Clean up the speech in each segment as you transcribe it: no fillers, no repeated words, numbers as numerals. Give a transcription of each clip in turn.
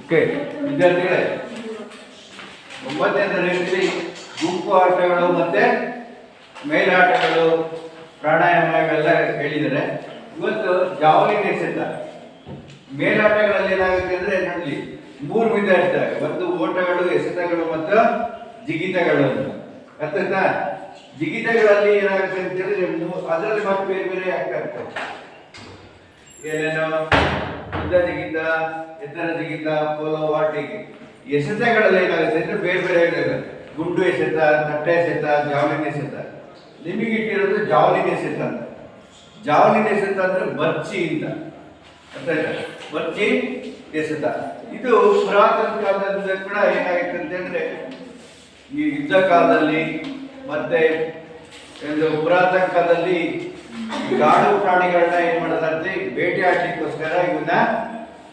Okay ವಿದ್ಯಾರ್ಥಿಗಳೇ, 9ನೇ ತರಗತಿಯಲ್ಲಿ ಗುಂಪು ಆಟಗಳು ಮತ್ತೆ ಮೇಲಾಟಗಳು ಪ್ರಾಣಾಯಾಮಗಳೆಲ್ಲ ಹೇಳಿದ್ದಾರೆ. ಇವತ್ತು ಜಾವಲಿನ್ ಎಸೆತ ಮೇಲಾಟಗಳಲ್ಲಿ ಏನಾಗುತ್ತೆ ಅಂದ್ರೆ ನೋಡಿ 3 ವಿಧ ಇರ್ತವೆ. ಒಂದು ಓಟಗಳು, ಎಸೆತಗಳು ಮತ್ತು ಜಿಗಿತಗಳು ಅಂತ. ಅರ್ಥಾಯ್ತಾ? ಜಿಗಿತಗಳಲ್ಲಿ ಏನಾಗುತ್ತೆ ಅಂತ ಹೇಳಿದ್ರೆ ಅದರಲ್ಲಿ ಮತ್ತೆ ಬೇರೆ ಬೇರೆ ಆಗ್ತಾ ಇರ್ತವೆ. ಏನೇನೋ ಉದ್ದ ಜಿಗಿತ, ಎತ್ತರ ಜಿಗಿತ, ಪೋಲೋ, ವಾಟಿಗೆ. ಎಸೆತಗಳಲ್ಲಿ ಏನಾಗುತ್ತೆ ಅಂದ್ರೆ ಬೇರೆ ಬೇರೆ ಗುಂಡು ಎಸೆತ, ತಟ್ಟೆ ಎಸೆತ, ಜಾವಲಿನ್ ಎಸೆತ. ನಿಮಗೆ ಇಟ್ಟಿರೋದು ಜಾವಲಿನ್ ಎಸೆತ ಅಂತ. ಜಾವಲಿನ್ ಎಸೆತ ಅಂದ್ರೆ ಬರ್ಚಿ ಅಂತ. ಬರ್ಚಿ ಎಸೆತ ಇದು ಪುರಾತನ ಕಾಲದಿಂದ ಕೂಡ ಏನಾಗಿತ್ತು ಅಂತಂದ್ರೆ ಈ ಯುದ್ಧ ಕಾಲದಲ್ಲಿ ಮತ್ತೆ ಪುರಾತನ ಕಾಲದಲ್ಲಿ ಕಾಡು ಪ್ರಾಣಿಗಳನ್ನ ಏನ್ ಮಾಡ್ತಾರೆ, ಬೇಟೆ ಆಡ್ಲಿಕ್ಕೋಸ್ಕರ ಇವನ್ನ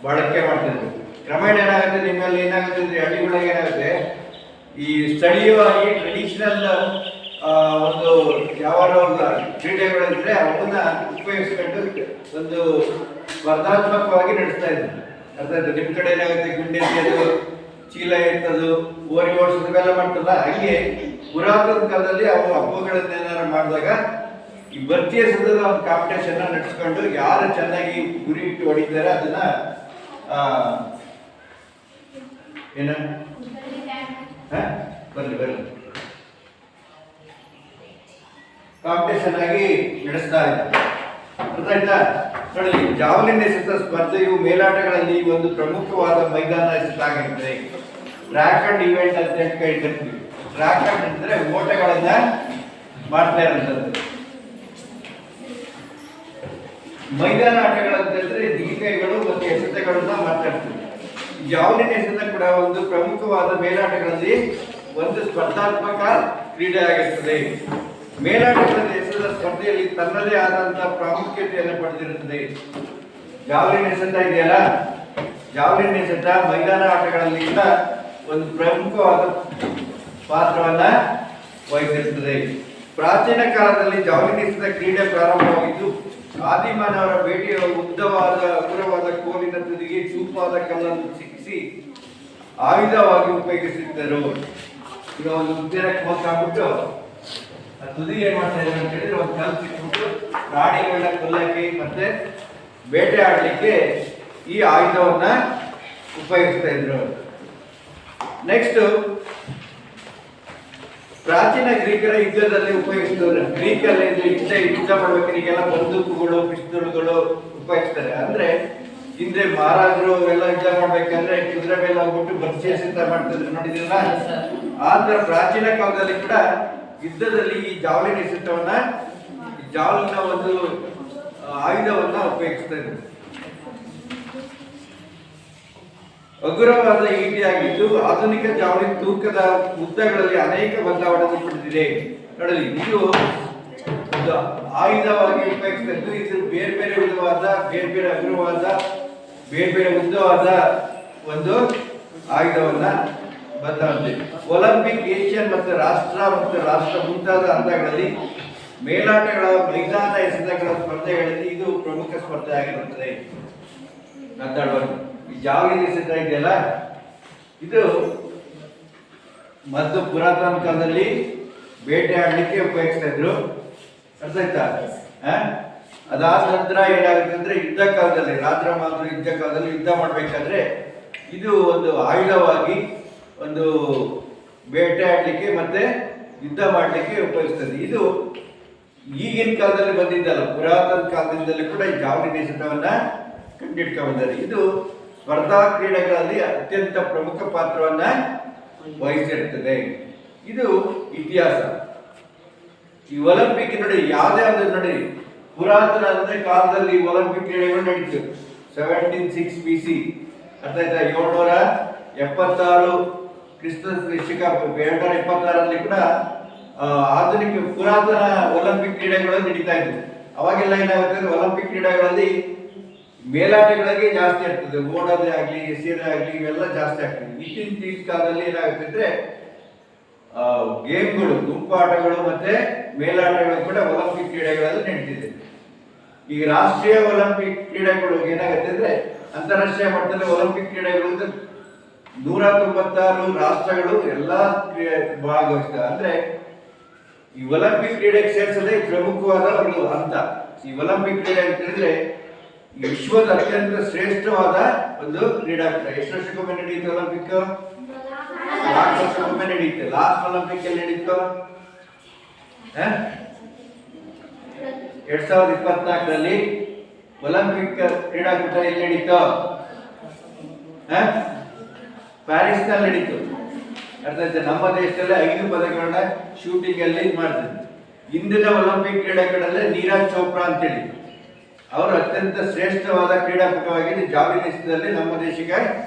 ಬಳಕೆ ಮಾಡ್ತಿದ್ರು. ಕ್ರಮೇಣ ಏನಾಗುತ್ತೆ, ನಿಮ್ಮಲ್ಲಿ ಏನಾಗುತ್ತೆ ಅಂದ್ರೆ ಹಳ್ಳಿಗಳಿಗೆ ಏನಾಗುತ್ತೆ, ಈ ಸ್ಥಳೀಯವಾಗಿ ಟ್ರೆಡಿಷನಲ್ ಒಂದು ಯಾವ ಕ್ರೀಡೆಗಳಿದ್ರೆ ಅವನ್ನ ಉಪಯೋಗಿಸ್ಕೊಂಡು ಒಂದು ಸ್ಪರ್ಧಾತ್ಮಕವಾಗಿ ನಡೆಸ್ತಾ ಇದ್ರು. ಅರ್ಥ ಆಯ್ತು? ನಿಮ್ ಕಡೆ ಏನಾಗುತ್ತೆ, ಗುಂಡೆ ಎಸೆಯೋದು, ಚೀಲ ಎತ್ತದು, ಓರಿ ಓಡಿಸೋದು ಇವೆಲ್ಲ ಮಾಡ್ತಲ್ಲ. ಹಾಗೆ ಪುರಾತನ ಕಾಲದಲ್ಲಿ ಅವು ಹಬ್ಬಗಳನ್ನ ಏನಾರು ಮಾಡಿದಾಗ ಈ ಬರ್ತಿ ಎಸೆದ ಒಂದು ಕಾಂಪಿಟೇಷನ್ ನಡೆಸ್ಕೊಂಡು ಯಾರು ಚೆನ್ನಾಗಿ ಗುರಿ ಇಟ್ಟು ಹೊಡಿತಾರೆ ಅದನ್ನ ಏನ ಬರ್ಲಿ ಕಾಂಪಿಟೇಷನ್ ಆಗಿ ನಡೆಸ್ತಾ ಇದ್ದಾರೆ. ಅರ್ಥಾಯ್ತಾ? ನೋಡಿ, ಜಾವಲಿನ್ ಎಸೆತ ಸ್ಪರ್ಧೆಯು ಮೇಲಾಟಗಳಲ್ಲಿ ಒಂದು ಪ್ರಮುಖವಾದ ಮೈದಾನ ಎಸೆತ ಆಗಿರ್ತದೆ. ಟ್ರ್ಯಾಕ್ ಅಂಡ್ ಇವೆಂಟ್ ಅಂತ ಕರಿತೀವಿ. ಟ್ರ್ಯಾಕ್ ಅಂಡ್ ಅಂದ್ರೆ ಓಟಗಳನ್ನ ಮಾಡ್ತಾ ಇರುವಂತದ್ದು. ಮೈದಾನ ಆಟಗಳಂತ ಹೇಳಿದ್ರೆ ಜಿಗಿತಗಳು ಮತ್ತು ಎಸೆತಗಳನ್ನ ಮಾತಾಡ್ತೀವಿ. ಜಾವಲಿನ್ ಎಸೆತ ಕೂಡ ಒಂದು ಪ್ರಮುಖವಾದ ಮೇಲಾಟಗಳಲ್ಲಿ ಒಂದು ಸ್ಪರ್ಧಾತ್ಮಕ ಕ್ರೀಡೆ ಆಗಿರ್ತದೆ. ಮೇಲಾಟಗಳಲ್ಲಿ ಎಸೆದ ಸ್ಪರ್ಧೆಯಲ್ಲಿ ತನ್ನದೇ ಆದಂತಹ ಪ್ರಾಮುಖ್ಯತೆಯನ್ನು ಪಡೆದಿರುತ್ತದೆ. ಜಾವಲಿನ್ ಎಸೆತ ಇದೆಯಲ್ಲ, ಜಾವಲಿನ್ ಎಸೆತ ಮೈದಾನ ಆಟಗಳಲ್ಲಿ ಕೂಡ ಒಂದು ಪ್ರಮುಖವಾದ ಪಾತ್ರವನ್ನ ವಹಿಸಿರುತ್ತದೆ. ಪ್ರಾಚೀನ ಕಾಲದಲ್ಲಿ ಜಾವಲಿನ್ ಎಸೆತ ಕ್ರೀಡೆ ಪ್ರಾರಂಭವಾಗಿದ್ದು ಆದಿಮಾನವರ ಭೇಟಿಯ ಉದ್ದವಾದ ಹಗುರವಾದ ಕೋಲಿನ ತುದಿಗೆ ಚೂಪಾದ ಕಲ್ಲನ್ನು ಸಿಕ್ಕಿಸಿ ಆಯುಧವಾಗಿ ಉಪಯೋಗಿಸಿದ್ದರು. ಈಗ ಒಂದು ಉದ್ಯಾನಕ್ಕೆ ಹೋಗ್ಬಿಟ್ಟು ಆ ತುದಿ ಏನ್ ಮಾಡ್ತಾ ಇದ್ದಾರೆ ಅಂತ ಹೇಳಿದ್ರೆ ಒಂದು ಕಲ್ಲು ಸಿಕ್ಬಿಟ್ಟು ಪ್ರಾಣಿಗಳನ್ನ ಕೊಲ್ಲಕ್ಕೆ ಮತ್ತೆ ಬೇಟೆ ಆಡ್ಲಿಕ್ಕೆ ಈ ಆಯುಧವನ್ನ ಉಪಯೋಗಿಸ್ತಾ ಇದ್ರು. ನೆಕ್ಸ್ಟ್, ಪ್ರಾಚೀನ ಗ್ರೀಕರ ಯುದ್ಧದಲ್ಲಿ ಉಪಯೋಗಿಸಿದವರು. ಗ್ರೀಕಲ್ಲಿ ಯುದ್ಧ ಮಾಡ್ಬೇಕೀಗೆಲ್ಲ ಬಂದೂಕುಗಳು, ಪಿಸ್ತೂಲ್ಗಳು ಉಪಯೋಗಿಸ್ತಾರೆ. ಅಂದ್ರೆ ಹಿಂದೆ ಮಹಾರಾಜರು ಎಲ್ಲ ಯುದ್ಧ ಮಾಡ್ಬೇಕಂದ್ರೆ ಕುದುರೆ ಮೇಲೆ ಹೋಗ್ಬಿಟ್ಟು ಬರ್ಚಿ ಎಸೆತ ಮಾಡ್ತಿದ್ರು, ನೋಡಿದ್ರಲ್ಲ. ಆದ್ರೆ ಪ್ರಾಚೀನ ಕಾಲದಲ್ಲಿ ಕೂಡ ಯುದ್ಧದಲ್ಲಿ ಈ ಜಾವಲಿನ್ ಎಸೆತವನ್ನ, ಜಾವಲಿನ ಒಂದು ಆಯುಧವನ್ನ ಉಪಯೋಗಿಸ್ತಾ ಇದ್ರು. ಹಗುರವಾದ ಈಟಿಯಾಗಿದ್ದು ಆಧುನಿಕ ಜಾವಲಿನ್ ತೂಕದ ಉದ್ದಗಳಲ್ಲಿ ಅನೇಕ ಬದಲಾವಣೆ ಪಡೆದಿದೆ. ನೋಡಲಿ, ಇದು ಆಯುಧವಾಗಿ ಉಪಯೋಗಿಸ್ತಾ ಇದ್ದು ಇದು ಬೇರೆ ಬೇರೆ ವಿಧವಾದ, ಬೇರೆ ಬೇರೆ ಹಗುರವಾದ, ಬೇರೆ ಬೇರೆ ಉದ್ದವಾದ ಒಂದು ಆಯುಧವನ್ನ ಬದಲಾವಣೆ. ಒಲಿಂಪಿಕ್, ಏಷ್ಯನ್ ಮತ್ತು ರಾಷ್ಟ್ರ ಮುಂತಾದ ಹಂತಗಳಲ್ಲಿ ಮೇಲಾಟಗಳ ಮೈದಾನ ಎಸೆತಗಳ ಸ್ಪರ್ಧೆಗಳಲ್ಲಿ ಇದು ಪ್ರಮುಖ ಸ್ಪರ್ಧೆ ಆಗಿರುತ್ತದೆ. ಮಾತಾಡುವುದು ಈ ಜಾವಲಿನ್ ಎಸೆತ ಇದೆಯಲ್ಲ, ಇದು ಮತ್ತು ಪುರಾತನ ಕಾಲದಲ್ಲಿ ಬೇಟೆ ಆಡ್ಲಿಕ್ಕೆ ಉಪಯೋಗಿಸ್ತಾ ಇದ್ರು. ಅರ್ಥ ಆಯ್ತಾ? ಅದಾದ ನಂತರ ಏನಾಗುತ್ತೆ ಅಂದ್ರೆ ಯುದ್ಧ ಕಾಲದಲ್ಲಿ, ಯುದ್ಧ ಕಾಲದಲ್ಲಿ ಯುದ್ಧ ಮಾಡ್ಬೇಕಾದ್ರೆ ಇದು ಒಂದು ಆಯುಧವಾಗಿ ಒಂದು ಬೇಟೆ ಆಡ್ಲಿಕ್ಕೆ ಮತ್ತೆ ಯುದ್ಧ ಮಾಡ್ಲಿಕ್ಕೆ ಉಪಯೋಗಿಸ್ತದೆ. ಇದು ಈಗಿನ ಕಾಲದಲ್ಲಿ ಬಂದಿದ್ದಲ್ಲ, ಪುರಾತನ ಕಾಲದಿಂದಲೂ ಕೂಡ ಈ ಜಾವಲಿನ್ ಎಸೆತವನ್ನ ಕಂಡಿಡ್ಕೊಂಡಿದ್ದಾರೆ. ಇದು ಸ್ಪರ್ಧಾ ಕ್ರೀಡೆಗಳಲ್ಲಿ ಅತ್ಯಂತ ಪ್ರಮುಖ ಪಾತ್ರವನ್ನ ವಹಿಸಿರ್ತದೆ. ಇದು ಇತಿಹಾಸ. ಈ ಒಲಿಂಪಿಕ್ ನೋಡಿ, ಯಾವುದೇ ಒಂದು ನೋಡಿ, ಪುರಾತನ ಅಂದ್ರೆ ಕಾಲದಲ್ಲಿ ಒಲಿಂಪಿಕ್ ಕ್ರೀಡೆಗಳು ನಡೀತು 1706 BC. ಅರ್ಥ ಆಯ್ತಾ? 776 ಕ್ರಿಸ್ತ ಶಕ 776ರಲ್ಲಿ ಕೂಡ ಆಧುನಿಕ ಪುರಾತನ ಒಲಿಂಪಿಕ್ ಕ್ರೀಡೆಗಳು ನಡೀತಾ ಇದ್ವು. ಅವಾಗೆಲ್ಲ ಏನಾಗುತ್ತೆ, ಒಲಿಂಪಿಕ್ ಕ್ರೀಡೆಗಳಲ್ಲಿ ಮೇಲಾಟಗಳಿಗೆ ಜಾಸ್ತಿ ಆಗ್ತದೆ, ಓಡೋದೇ ಆಗ್ಲಿ, ಎಸೆಯೋದೇ ಆಗ್ಲಿ, ಇವೆಲ್ಲ ಜಾಸ್ತಿ ಆಗ್ತದೆ. ಇತ್ತೀಚಿನ ಕಾಲದಲ್ಲಿ ಏನಾಗುತ್ತೆ ಅಂದ್ರೆ ಗೇಮ್ಗಳು, ಗುಂಪು ಆಟಗಳು ಮತ್ತೆ ಮೇಲಾಟಗಳು ಕೂಡ ಒಲಿಂಪಿಕ್ ಕ್ರೀಡೆಗಳಲ್ಲಿ ನಡೀತಿದೆ. ಈ ರಾಷ್ಟ್ರೀಯ ಒಲಿಂಪಿಕ್ ಕ್ರೀಡೆಗಳು ಏನಾಗುತ್ತೆ ಅಂದ್ರೆ ಅಂತಾರಾಷ್ಟ್ರೀಯ ಮಟ್ಟದಲ್ಲಿ ಒಲಿಂಪಿಕ್ ಕ್ರೀಡೆಗಳು 196 ರಾಷ್ಟ್ರಗಳು ಎಲ್ಲ ಭಾಗವಹಿಸ್ತಾರೆ. ಅಂದ್ರೆ ಈ ಒಲಿಂಪಿಕ್ ಕ್ರೀಡೆಗೆ ಸೇರಿಸದೆ ಪ್ರಮುಖವಾದ ಒಂದು ಹಂತ. ಈ ಒಲಿಂಪಿಕ್ ಕ್ರೀಡೆ ಅಂತ ಹೇಳಿದ್ರೆ ವಿಶ್ವದ ಅತ್ಯಂತ ಶ್ರೇಷ್ಠವಾದ ಒಂದು ಕ್ರೀಡಾಕೂಟ. ಎಷ್ಟು ವರ್ಷಕ್ಕೊಮ್ಮೆ ನಡೆಯುತ್ತೆ ಒಲಿಂಪಿಕ್? 4 ವರ್ಷಕ್ಕೊಮ್ಮೆ ನಡೆಯುತ್ತೆ. ಲಾಸ್ಟ್ ಒಲಿಂಪಿಕ್ ಎಲ್ಲಿ ನಡೀತು? 2024ರಲ್ಲಿ ಒಲಿಂಪಿಕ್ ಕ್ರೀಡಾಕೂಟ ಎಲ್ಲಿ ನಡೀತು? ಪ್ಯಾರಿಸ್ ನಲ್ಲಿ ನಡೀತು. ಅರ್ಥ ಆಯ್ತಾ? ನಮ್ಮ ದೇಶದಲ್ಲಿ 5 ಪದಕಗಳನ್ನ ಶೂಟಿಂಗ್ ಅಲ್ಲಿ ಮಾಡ್ತಾರೆ. ಇಂದಿನ ಒಲಿಂಪಿಕ್ ಕ್ರೀಡಾಕೂಟದಲ್ಲಿ ನೀರಜ್ ಚೋಪ್ರಾ ಅಂತೇಳಿ ಅವರು ಅತ್ಯಂತ ಶ್ರೇಷ್ಠವಾದ ಕ್ರೀಡಾಕೂಟವಾಗಿದೆ. ಜಾವ್ಲಿನ್ ಎಸೆತದಲ್ಲಿ ನಮ್ಮ ದೇಶಕ್ಕೆ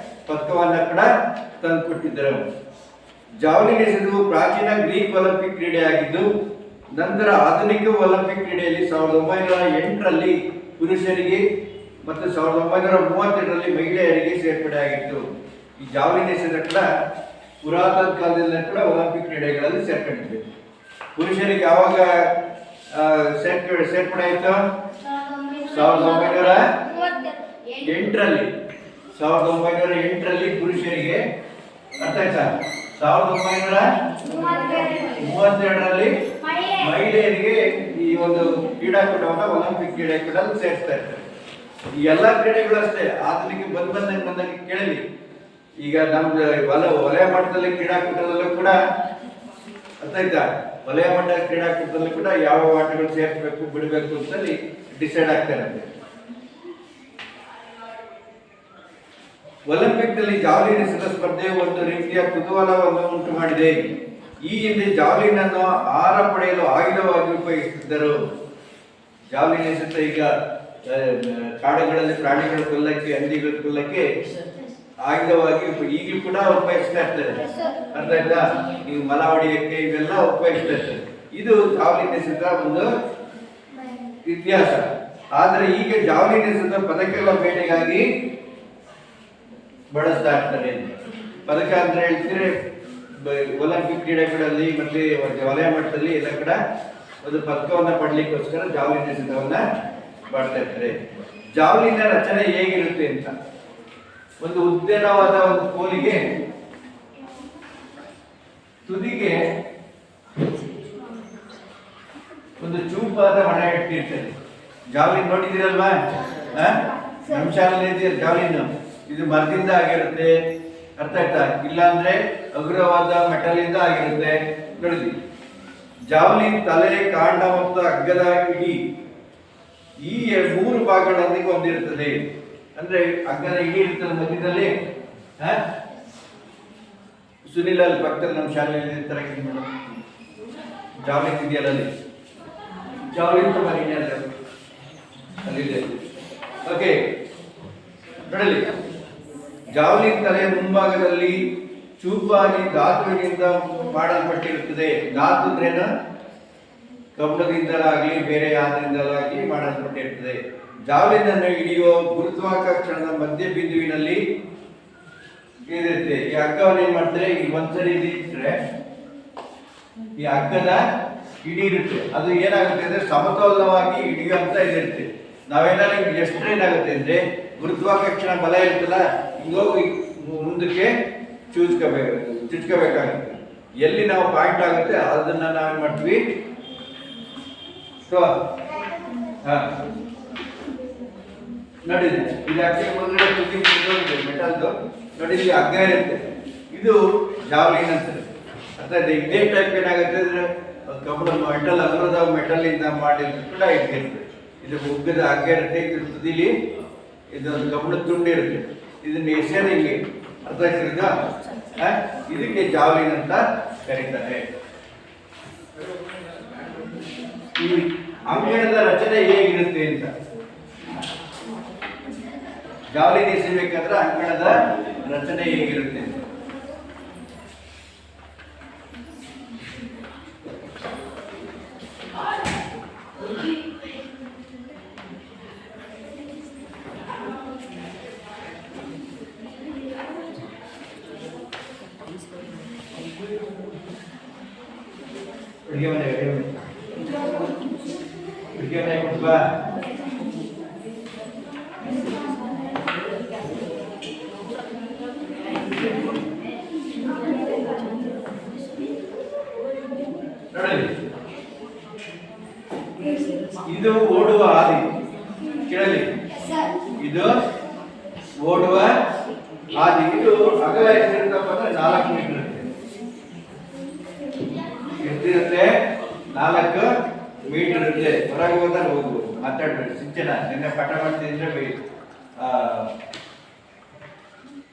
ಪದಕವನ್ನ ಕೂಡ ತಂದುಕೊಟ್ಟಿದ್ದರು. ಜಾವ್ಲಿನ್ ಎಸೆದು ಪ್ರಾಚೀನ ಗ್ರೀಕ್ ಒಲಿಂಪಿಕ್ ಕ್ರೀಡೆ ಆಗಿದ್ದು ನಂತರ ಆಧುನಿಕ ಒಲಿಂಪಿಕ್ ಕ್ರೀಡೆಯಲ್ಲಿ 1908ರಲ್ಲಿ ಪುರುಷರಿಗೆ ಮತ್ತು 1932ರಲ್ಲಿ ಮಹಿಳೆಯರಿಗೆ ಸೇರ್ಪಡೆ ಆಗಿತ್ತು. ಈ ಜಾವ್ಲಿನ್ ಎಸೆತ ಕೂಡ ಪುರಾತನ ಕಾಲದಲ್ಲಿ ಕೂಡ ಒಲಿಂಪಿಕ್ ಕ್ರೀಡೆಗಳಲ್ಲಿ ಸೇರ್ಕೊಂಡಿದೆ. ಪುರುಷರಿಗೆ ಯಾವಾಗ ಸೇರ್ಪಡೆ ಆಯಿತು? 1908ರಲ್ಲಿ. 1908ರಲ್ಲಿ ಪುರುಷರಿಗೆ. ಅರ್ಥ ಆಯ್ತಾ? 1932ರಲ್ಲಿ ಮಹಿಳೆಯರಿಗೆ ಈ ಒಂದು ಕ್ರೀಡಾಕೂಟವನ್ನು ಒಲಿಂಪಿಕ್ ಕ್ರೀಡಾಕೂಟದಲ್ಲಿ ಸೇರಿಸ್ತಾ ಇರ್ತಾರೆ. ಈ ಎಲ್ಲಾ ಕ್ರೀಡೆಗಳು ಅಷ್ಟೇ ಆಧುನಿಕ ಬಂದಂಗೆ ಕೇಳಲಿ. ಈಗ ನಮ್ದು ವಲಯ ಮಟ್ಟದಲ್ಲಿ ಕ್ರೀಡಾಕೂಟದಲ್ಲೂ ಕೂಡ ಅರ್ಥ ಆಯ್ತಾ? ವಲಯ ಮಟ್ಟ ಕ್ರೀಡಾಕೂಟದಲ್ಲೂ ಕೂಡ ಯಾವ ಆಟಗಳು ಸೇರಿಸಬೇಕು ಬಿಡಬೇಕು ಅಂತಲ್ಲಿ ಡಿಸೈಡ್ ಆಗ್ತಾ ಇರುತ್ತೆ. ಒಲಿಂಪಿಕ್ ನಲ್ಲಿ ಜಾವ್ಲಿನ್ ಎಸೆತ ಸ್ಪರ್ಧೆ ಒಂದು ರೀತಿಯ ಕುತೂಹಲವನ್ನು ಉಂಟು ಮಾಡಿದೆ. ಈ ಹಿಂದೆ ಜಾವ್ಲಿನ್ ಅನ್ನು ಆಹಾರ ಪಡೆಯಲು ಆಯುಧವಾಗಿ ಉಪಯೋಗಿಸುತ್ತಿದ್ದರು. ಜಾವ್ಲಿನ್ ಎಸೆತ ಈಗ ಕಾಡುಗಳಲ್ಲಿ ಪ್ರಾಣಿಗಳು ಕೊಲ್ಲಕ್ಕೆ, ಹಂದಿಗಳು ಕೊಲ್ಲಕ್ಕೆ ಆಯುಧವಾಗಿ ಈಗಲೂ ಕೂಡ ಉಪಯೋಗಿಸ್ತಾ ಇರ್ತಾರೆ. ಅರ್ಥ ಆಯ್ತಾ? ನೀವು ಮಲ ಹೊಡೆಯಕ್ಕೆ ಇವೆಲ್ಲ ಉಪಯೋಗಿಸ್ತಾ ಇರ್ತಾರೆ. ಇದು ಜಾವ್ಲಿನ್ ಎಸೆತ ಒಂದು ಇತಿಹಾಸ. ಆದ್ರೆ ಈಗ ಜಾವ್ಲಿನ್ ಎಸೆತ ಪದಕಗಳ ಬೇಟೆಗಾಗಿ ಬಳಸ್ತಾ ಇರ್ತಾರೆ. ಪದಕ ಅಂತ ಹೇಳ್ತಿದ್ರೆ ಒಲಿಂಪಿಕ್ ಕ್ರೀಡೆಗಳಲ್ಲಿ ಮತ್ತೆ ವಲಯ ಮಟ್ಟದಲ್ಲಿ ಎಲ್ಲ ಕಡ ಒಂದು ಪದಕವನ್ನ ಪಡ್ಲಿಕ್ಕೋಸ್ಕರ ಜಾವ್ಲಿನ್ ಎಸೆತವನ್ನ ಮಾಡ್ತಾ ಇರ್ತಾರೆ. ಜಾವ್ಲಿನ್ ರಚನೆ ಹೇಗಿರುತ್ತೆ ಅಂತ, ಒಂದು ಉದ್ದವಾದ ಒಂದು ಕೋಲಿಗೆ ತುದಿಗೆ ಒಂದು ಚೂಪಾದ ಹೊಣ ಇಟ್ಟಿರ್ತಾರೆ. ಜಾವ್ಲಿನ್ ನೋಡಿದಿರಲ್ವಾ? ನಮ್ಮ ಶಾಲೆಯಲ್ಲಿ ಇದೆಯಲ್ಲ ಜಾವ್ಲಿನ್, ಇದು ಮರದಿಂದ ಆಗಿರುತ್ತೆ. ಅರ್ಥ ಆಯ್ತಾ? ಇಲ್ಲ ಅಂದ್ರೆ ಹಗುರವಾದ ಮೆಟಲ್ ಇಂದ ಆಗಿರುತ್ತೆ. ನೋಡಿದ್ವಿ. ಜಾವ್ಲಿನ್ ತಲೆ, ಕಾಂಡ ಮತ್ತು ಹಗ್ಗದ ಇಡಿ ಈ 3 ಭಾಗಗಳೊಂದಿಗೆ ಹೊಂದಿರುತ್ತದೆ. ಅಂದ್ರೆ ಹಗ್ಗದ ಇಡಿ ಇರ್ತದೆ ಮಧ್ಯದಲ್ಲಿ. ಸುನಿಲ್ ಅಲ್ಲಿ ಪಕ್ಕದಲ್ಲಿ ನಮ್ಮ ಶಾಲೆಯಲ್ಲಿ ತರ ಜಾವ್ಲಿನ್ ಇದೆಯಲ್ಲ, ಅಲ್ಲಿ ಜಾವ್ಲಿನ್ ಅಲ್ಲಿದೆ. ಓಕೆ, ನೋಡಲಿ. ಜಾವ್ಲಿನ್ ತಲೆ ಮುಂಭಾಗದಲ್ಲಿ ಚೂಪಾಗಿ ಧಾತುವಿನಿಂದ ಮಾಡಲ್ಪಟ್ಟಿರುತ್ತದೆ. ಧಾತು ಅಂದ್ರೇನು? ಕಬ್ಬಿಣದಿಂದಲಾಗಲಿ ಬೇರೆ ಯಾವುದರಿಂದಲಾಗಲಿ ಮಾಡಲ್ಪಟ್ಟಿರುತ್ತದೆ. ಜಾವ್ಲಿನ್ ಅನ್ನು ಹಿಡಿಯುವ ಗುರುತ್ವಾಕರ್ಷಣದ ಮಧ್ಯ ಬಿಂದುವಿನಲ್ಲಿ ಇರುತ್ತೆ. ಈ ಹಗ್ಗವನ್ನು ಏನ್ ಮಾಡ್ತಾರೆ? ಈ ಒಂದ್ಸರಿ ಇಟ್ಟರೆ ಈ ಹಗ್ಗದ ಹಿಡಿ ಇರುತ್ತೆ. ಅದು ಏನಾಗುತ್ತೆ ಅಂದ್ರೆ ಸಮತೋಲನವಾಗಿ ಹಿಡಿಯುವಂತ ಇದಿರುತ್ತೆ. ನಾವೇನಾದ್ರು ಎಷ್ಟೇ ಏನಾಗುತ್ತೆ ಅಂದ್ರೆ ಗುರುತ್ವಾಕರ್ಷಣ ಬಲ ಇರುತ್ತಲ್ಲ, ಹಿಂಗೋಗಿ ಮುಂದಕ್ಕೆ ಚುಚ್ಕೋಬೇಕಾಗುತ್ತೆ. ಎಲ್ಲಿ ನಾವು ಪಾಯಿಂಟ್ ಆಗುತ್ತೆ ಅದನ್ನ ನಾವೇನ್ ಮಾಡ್ತೀವಿ? ನೋಡಿದ್ರಿ, ಇದು ಆಕ್ಚುಲಿ ಮುಂದೆ ತುದಿ ಮೆಟಲ್ದು ನೋಡಿ, ಇಲ್ಲಿ ಹಗ್ಗ ಇರುತ್ತೆ. ಇದು ಜಾವ್ಲಿನ್ ಅಂತಾರೆ. ಅರ್ಥಾತ್ ಇದೇ ಟೈಪ್ ಏನಾಗುತ್ತೆ ಅಂದ್ರೆ ಕಬ್ಬಿಣ ಮೆಟಲ್, ಅಗರದ ಮೆಟಲ್ ಇಂದ ಮಾಡಿದ್ರು ಕೂಡ ಇರುತ್ತೆ. ಇದು ಉಗ್ಗದ ಹಗ್ಗ ಇರುತ್ತೆ. ಇದ್ರ ತುದಿಲಿ ಇದೊಂದು ಕಬ್ಬಿಣ ತುಂಡು ಇರುತ್ತೆ. ಇದನ್ನ ಎಸೆಯೋದು ಇಲ್ಲಿ. ಅರ್ಥ ಆಗ್ತಿದ್ದ? ಇದಕ್ಕೆ ಜಾವ್ಲಿನ್ ಅಂತ ಕರೀತಾರೆ. ಈ ಅಂಗಣದ ರಚನೆ ಹೇಗಿರುತ್ತೆ ಅಂತ, ಜಾವ್ಲಿನ್ ಎಸೆಯಬೇಕಾದ್ರೆ ಅಂಗಣದ ರಚನೆ ಹೇಗಿರುತ್ತೆ ಅಂತ ಅಡುಗೆ ಮನೆ ಕೊಡ್ಬಾ. ನೋಡಿ, ಇದು ಓಡುವ ಹಾದಿ. ಕೇಳಲಿ, ಇದು ಓಡುವ ಹಾದಿ. ಇದು ಅಗಲ ಎಷ್ಟಿರುತ್ತಪ್ಪ ಅಂದ್ರೆ 4 ಮೀಟರ್ ಎಷ್ಟಿರುತ್ತೆ? 4 ಮೀಟರ್ ಇರುತ್ತೆ. ಹೊರಗೆ ಹೋದಾಗ ಹೋಗ್ಬೋದು, ಮಾತಾಡ್ಬೇಕು. ಸಿಂಚನ ನಿನ್ನೆ ಪಾಠ ಮಾಡ್ತಿದ್ರೆ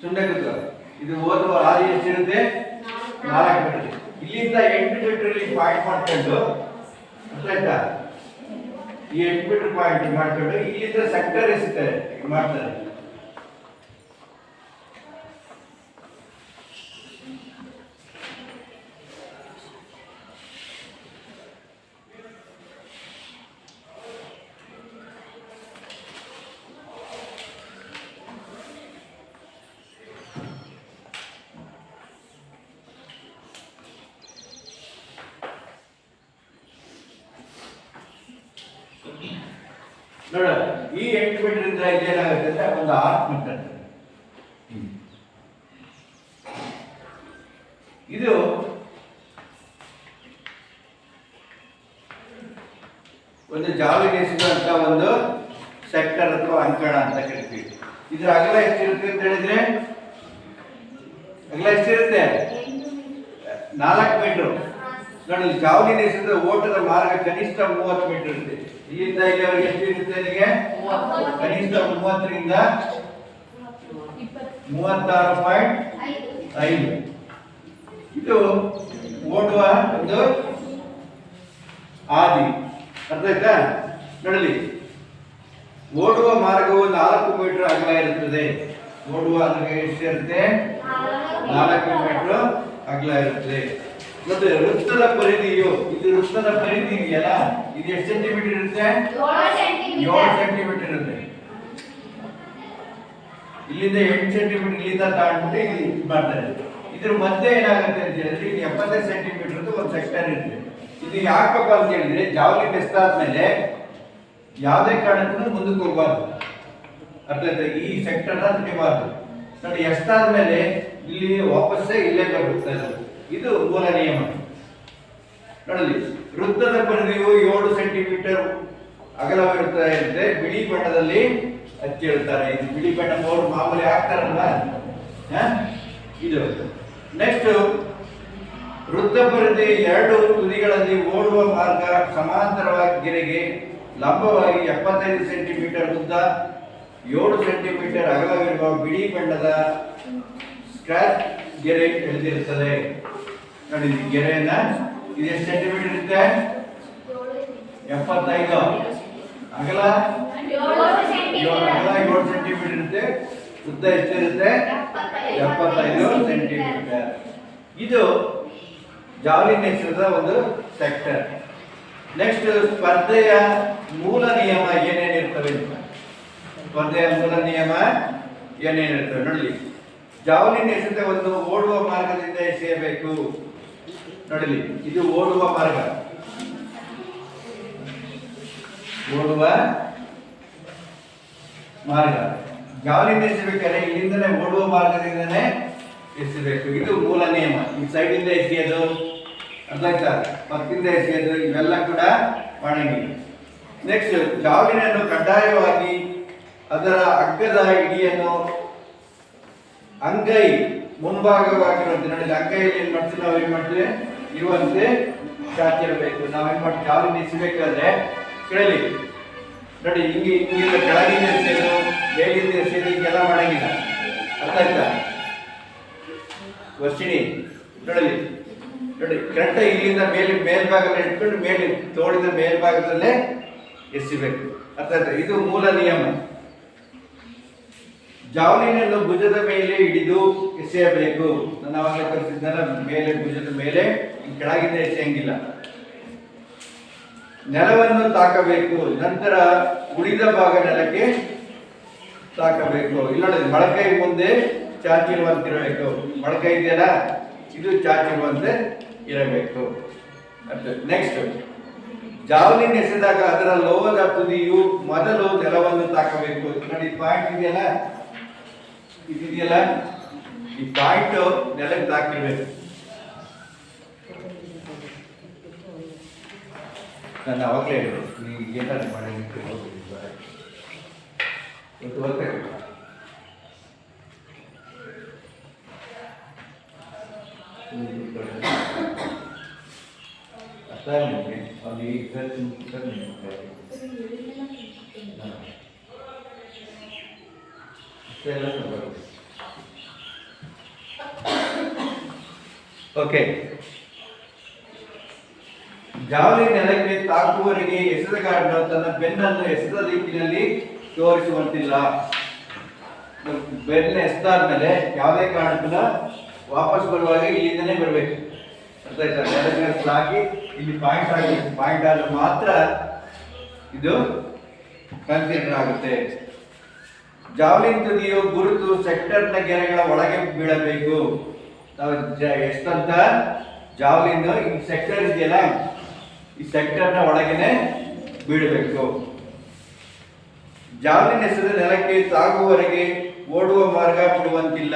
ಸುಮ್ಮನೆ ಕೂತು. ಇದು ಓದುವ ಹಾದಿ ಎಷ್ಟಿರುತ್ತೆ? 4 ಮೀಟರ್. ಇಲ್ಲಿಂದ 8 ಮೀಟರ್ ಪಾಯಿಂಟ್ ಮಾಡ್ಕೊಂಡು, ಆಯ್ತಾ? ಈ 8 ಮೀಟರ್ ಪಾಯಿಂಟ್ ಮಾಡ್ಕೊಂಡು ಇಲ್ಲಿಂದ ಸೆಕ್ಟರ್ ಎಸಿತಾರೆ ಮಾಡ್ತಾರೆ. ನೋಡ, ಈ 8 ಮೀಟರ್ ಇಂದ ಇದೇನಾಗುತ್ತೆ ಅಂದ್ರೆ ಒಂದು ಆರ್ಕ್ ಮೀಟರ್. ಇದು ಒಂದು ಜಾಲಿನೇಸಿದಂತ ಒಂದು ಸೆಕ್ಟರ್ ಅಥವಾ ಅಂಕಣ ಅಂತ ಕರಿತೀವಿ. ಇದ್ರ ಅಗಲ ಎಷ್ಟಿರುತ್ತೆ ಅಂತ ಹೇಳಿದ್ರೆ, ಅಗಲ ಎಷ್ಟಿರುತ್ತೆ? 4 ಮೀಟರ್. ನೋಡಿ, ಜಾಲಿನೇಸಿದ ಓಟದ ಮಾರ್ಗ ಕನಿಷ್ಠ 30 ಮೀಟರ್ ಇರುತ್ತೆ. ಇಲ್ಲಿಂದ ಇಲ್ಲಿವರೆಗೆ ಎಷ್ಟಿರುತ್ತೆ? ನಿಮಗೆ ಕನಿಷ್ಠ 30 ರಿಂದ 36.5. ಇದು ಓಡುವ ಒಂದು ಹಾದಿ. ಅರ್ಥ ಆಯ್ತಾ? ನೋಡಲಿ, ಓಡುವ ಮಾರ್ಗವು 4 ಮೀಟರ್ ಅಗಲ ಇರುತ್ತದೆ. ಓಡುವ ಎಷ್ಟಿರುತ್ತೆ? 4 ಮೀಟರ್ ಅಗಲ ಇರುತ್ತದೆ. ಮತ್ತೆ ವೃತ್ತದ ಪರಿಧಿಯು, ಇದು ವೃತ್ತದ ಪರಿಧಿ ಇದೆಯಲ್ಲ, ಇದು ಎಷ್ಟು ಸೆಂಟಿಮೀಟರ್ ಇರುತ್ತೆ? 7 ಸೆಂಟಿಮೀಟರ್ ಇರುತ್ತೆ. ಇಲ್ಲಿಂದ 8 ಸೆಂಟಿಮೀಟರ್ ಇಲ್ಲಿಂದ ತಗೊಂಡ್ಬಿಟ್ಟು ಇಲ್ಲಿ ಇದು ಮಾಡ್ತಾರೆ. ಇದ್ರ ಮಧ್ಯೆ ಏನಾಗುತ್ತೆ ಅಂತ ಹೇಳಿದ್ರೆ, ಇಲ್ಲಿ 75 ಸೆಂಟಿಮೀಟರ್ ಒಂದು ಸೆಕ್ಟರ್ ಇರುತ್ತೆ. ಇದು ಯಾಕಪ್ಪ ಅಂತ ಹೇಳಿದ್ರೆ, ಜಾವ್ಲಿನ್ ಎಷ್ಟಾದ್ಮೇಲೆ ಯಾವುದೇ ಕಾರಣಕ್ಕೂ ಮುಂದಕ್ಕೆ ಹೋಗಬಾರ್ದು. ಅರ್ಥ ಆಯ್ತಾ? ಈ ಸೆಕ್ಟರ್ನ ತೆಗಿಬಾರ್ದು. ನೋಡಿ, ಎಷ್ಟಾದ್ಮೇಲೆ ಇಲ್ಲಿ ವಾಪಸ್ಸೇ ಇಲ್ಲೇ ಬರುತ್ತೆ. ಇದು ಮೂಲ ನಿಯಮ. ನೋಡಲಿ, ವೃತ್ತದ ಪರಿಧಿಯು 7 ಸೆಂಟಿಮೀಟರ್ ಅಗಲವಿರುತ್ತದೆ. ಬಿಳಿ ಬಣ್ಣದಲ್ಲಿ ಹಚ್ಚಿರುತ್ತಾರೆ. ಇದು ಬಿಳಿ ಬಣ್ಣ ಮಾಮೂಲಿ ಹಾಕ್ತಾರಲ್ವಾ, ಇದು. ನೆಕ್ಸ್ಟ್, ವೃತ್ತ ಪರಿಧಿ 2 ತುದಿಗಳಲ್ಲಿ ಓಡುವ ಮಾರ್ಗ ಸಮಾಂತರವಾಗಿ ಗೆರೆಗೆ ಲಂಬವಾಗಿ 75 ಸೆಂಟಿಮೀಟರ್ ಉದ್ದ, 7 ಸೆಂಟಿಮೀಟರ್ ಅಗಲವಿರುವ ಬಿಳಿ ಬಣ್ಣದ ಸ್ಕ್ರಾಚ್ ಗೆರೆ ಎಳೆದಿರುತ್ತದೆ. ನೋಡಿ, ಗೆರೆಯನ್ನ ಇದು ಎಷ್ಟು ಸೆಂಟಿಮೀಟರ್ ಇರುತ್ತೆ? 75. ಅಗಲ 7 ಸೆಂಟಿಮೀಟರ್ ಇರುತ್ತೆ. ಉದ್ದ ಎಷ್ಟಿರುತ್ತೆ? 75 ಸೆಂಟಿಮೀಟರ್. ಇದು ಜಾವ್ಲಿನ್ ಎಸೆತದ ಒಂದು ಸೆಕ್ಟರ್. ನೆಕ್ಸ್ಟ್, ಸ್ಪರ್ಧೆಯ ಮೂಲ ನಿಯಮ ಏನೇನಿರ್ತವೆ? ಸ್ಪರ್ಧೆಯ ಮೂಲ ನಿಯಮ ಏನೇನಿರ್ತವೆ ನೋಡಲಿ. ಜಾವ್ಲಿನ್ ಎಸೆತವನ್ನು ಓಡುವ ಮಾರ್ಗದಿಂದ ಎಸೆಯಬೇಕು. ನೋಡಲಿ, ಇದು ಓಡುವ ಮಾರ್ಗ. ಓಡುವ ಮಾರ್ಗ ಜಾವ್ಲಿನ್ ಎಸೆಬೇಕಾದ್ರೆ ಇಲ್ಲಿಂದನೇ ಓಡುವ ಮಾರ್ಗದಿಂದನೇ ಎಸೆಯಬೇಕು. ಇದು ಮೂಲ ನಿಯಮ. ಈ ಸೈಡ್ ಇಂದ ಎಸೆಯೋದು, ಅರ್ಥ ಆಯ್ತಾ? ಪಕ್ಕದಿಂದ ಎಸೆಯೋದು, ಇವೆಲ್ಲ ಕೂಡ ಮಾಡಂಗಿಲ್ಲ. ನೆಕ್ಸ್ಟ್, ಜಾವ್ಲಿನ್ ಅನ್ನು ಕಡ್ಡಾಯವಾಗಿ ಅದರ ಅಗ್ಗದ ಹಿಡಿಯನ್ನು ಅಂಗೈ ಮುಂಭಾಗವಾಗಿರುವಂತೆ. ನೋಡಿ, ಅಂಗೈಯಲ್ಲಿ ಏನ್ ಮಾಡ್ತೀವಿ ನಾವು? ಏನ್ ಮಾಡ್ತೀವಿ? ಇರುವಂತೆ ಚಾಚಿರಬೇಕು. ನಾವೇನ್ ಮಾಡ್ತೀವಿ? ಜಾವ್ಲಿನ್ ಎಸೆಬೇಕಾದ್ರೆ ಕೇಳಿ ನೋಡಿ, ಹಿಂಗಿಲ್ಲ, ಕೆಳಗಿಂದ ಎಸೆಯೋದು, ಮೇಲಿಂದ ಎಸೆಯೋದು, ಹಿಂಗೆಲ್ಲ ಮಾಡಂಗಿಲ್ಲ. ಅರ್ಥ ಆಯ್ತಾ? ವರ್ಷಿಣಿ ನೋಡಿ, ಕರೆಕ್ಟ್ ಇಲ್ಲಿಂದ ಮೇಲ್ಭಾಗದಲ್ಲಿ ಇಟ್ಕೊಂಡು ಮೇಲೆ ತೋಳಿನ ಮೇಲ್ಭಾಗದಲ್ಲೇ ಎಸಿಬೇಕು. ಅರ್ಥ ಆಯ್ತಾ? ಇದು ಮೂಲ ನಿಯಮ. ಜಾವ್ಲಿನ್ ಅನ್ನು ಭುಜದ ಮೇಲೆ ಹಿಡಿದು ಎಸೆಯಬೇಕು. ನಾನು ಅವಾಗಲೇ ಕಲಿಸಿದ್ದಲ್ಲ, ಮೇಲೆ ಭುಜದ ಮೇಲೆ, ಕೆಳಗಿಂದ ಎಸೆಯಂಗಿಲ್ಲ. ನೆಲವನ್ನು ತಾಕಬೇಕು. ನಂತರ ಉಳಿದ ಭಾಗ ನೆಲಕ್ಕೆ ತಾಕಬೇಕು. ಇಲ್ಲ ನೋಡಿ, ಮೊಳಕೈ ಮುಂದೆ ಚಾಚಿರುವಂತಿರಬೇಕು. ಮೊಳಕೈ ಇದೆಯಲ್ಲ, ಇದು ಚಾಚಿರುವಂತೆ ಇರಬೇಕು. ನೆಕ್ಸ್ಟ್, ಜಾವ್ಲಿನ್ ಎಸೆದಾಗ ಅದರ ಲೋಹದ ತುದಿಯು ಮೊದಲು ನೆಲವನ್ನು ತಾಕಬೇಕು. ನೋಡಿ, ಪಾಯಿಂಟ್ ಇದೆಯಲ್ಲ, ಇದೆಯಲ್ಲ, ಈ ಪಾಯಿಂಟ್ ನೆಲಕ್ಕೆ ತಾಕಿರ್ಬೇಕು. ನಾನು ಅವಾಗಲೇ ಹೇಳಿದ್ರು ನೀವು ಏನಾದ್ರು ಮಾಡಿ ಓಕೆ. ಜಾವಲಿನ್ ನೆಲಕ್ಕೆ ತಾಕುವವರೆಗೆ ಎಸೆತಗಾರನು ತನ್ನ ಬೆನ್ನನ್ನು ಎಸೆದ ದಿಕ್ಕಿನಲ್ಲಿ ತೋರಿಸುವಂತಿಲ್ಲ. ಬೆನ್ನ ಎಸೆದಾದ್ಮೇಲೆ ಯಾವುದೇ ಕಾರಣಕ್ಕೂ ವಾಪಸ್ ಬರುವಾಗ ಇಲ್ಲಿಂದನೇ ಬರಬೇಕು. ಅರ್ಥ ಆಯ್ತಾ? ನೆಲಕ್ಕೆ ಹಾಕಿ ಇಲ್ಲಿ ಪಾಯಿಂಟ್ ಆಗಿ ಪಾಯಿಂಟ್ ಆದ್ರೆ ಮಾತ್ರ ಇದು ಕನ್ಸಿಡರ್ ಆಗುತ್ತೆ. ಜಾವಲಿನ್ ತುದಿಯು ಗುರುತು ಸೆಕ್ಟರ್ನ ಗೆರೆಗಳ ಒಳಗೆ ಬೀಳಬೇಕು. ನಾವು ಎಷ್ಟಂತ ಜಾವಲಿನ್ ಈ ಸೆಕ್ಟರ್ ಇದೆಯಲ್ಲ, ಈ ಸೆಕ್ಟರ್ನ ಒಳಗೇನೆ ಬೀಳಬೇಕು. ಜಾವಲಿನ್ ಎಸೆದ ನೆಲಕ್ಕೆ ತಾಗುವವರೆಗೆ ಓಡುವ ಮಾರ್ಗ ಬಿಡುವಂತಿಲ್ಲ.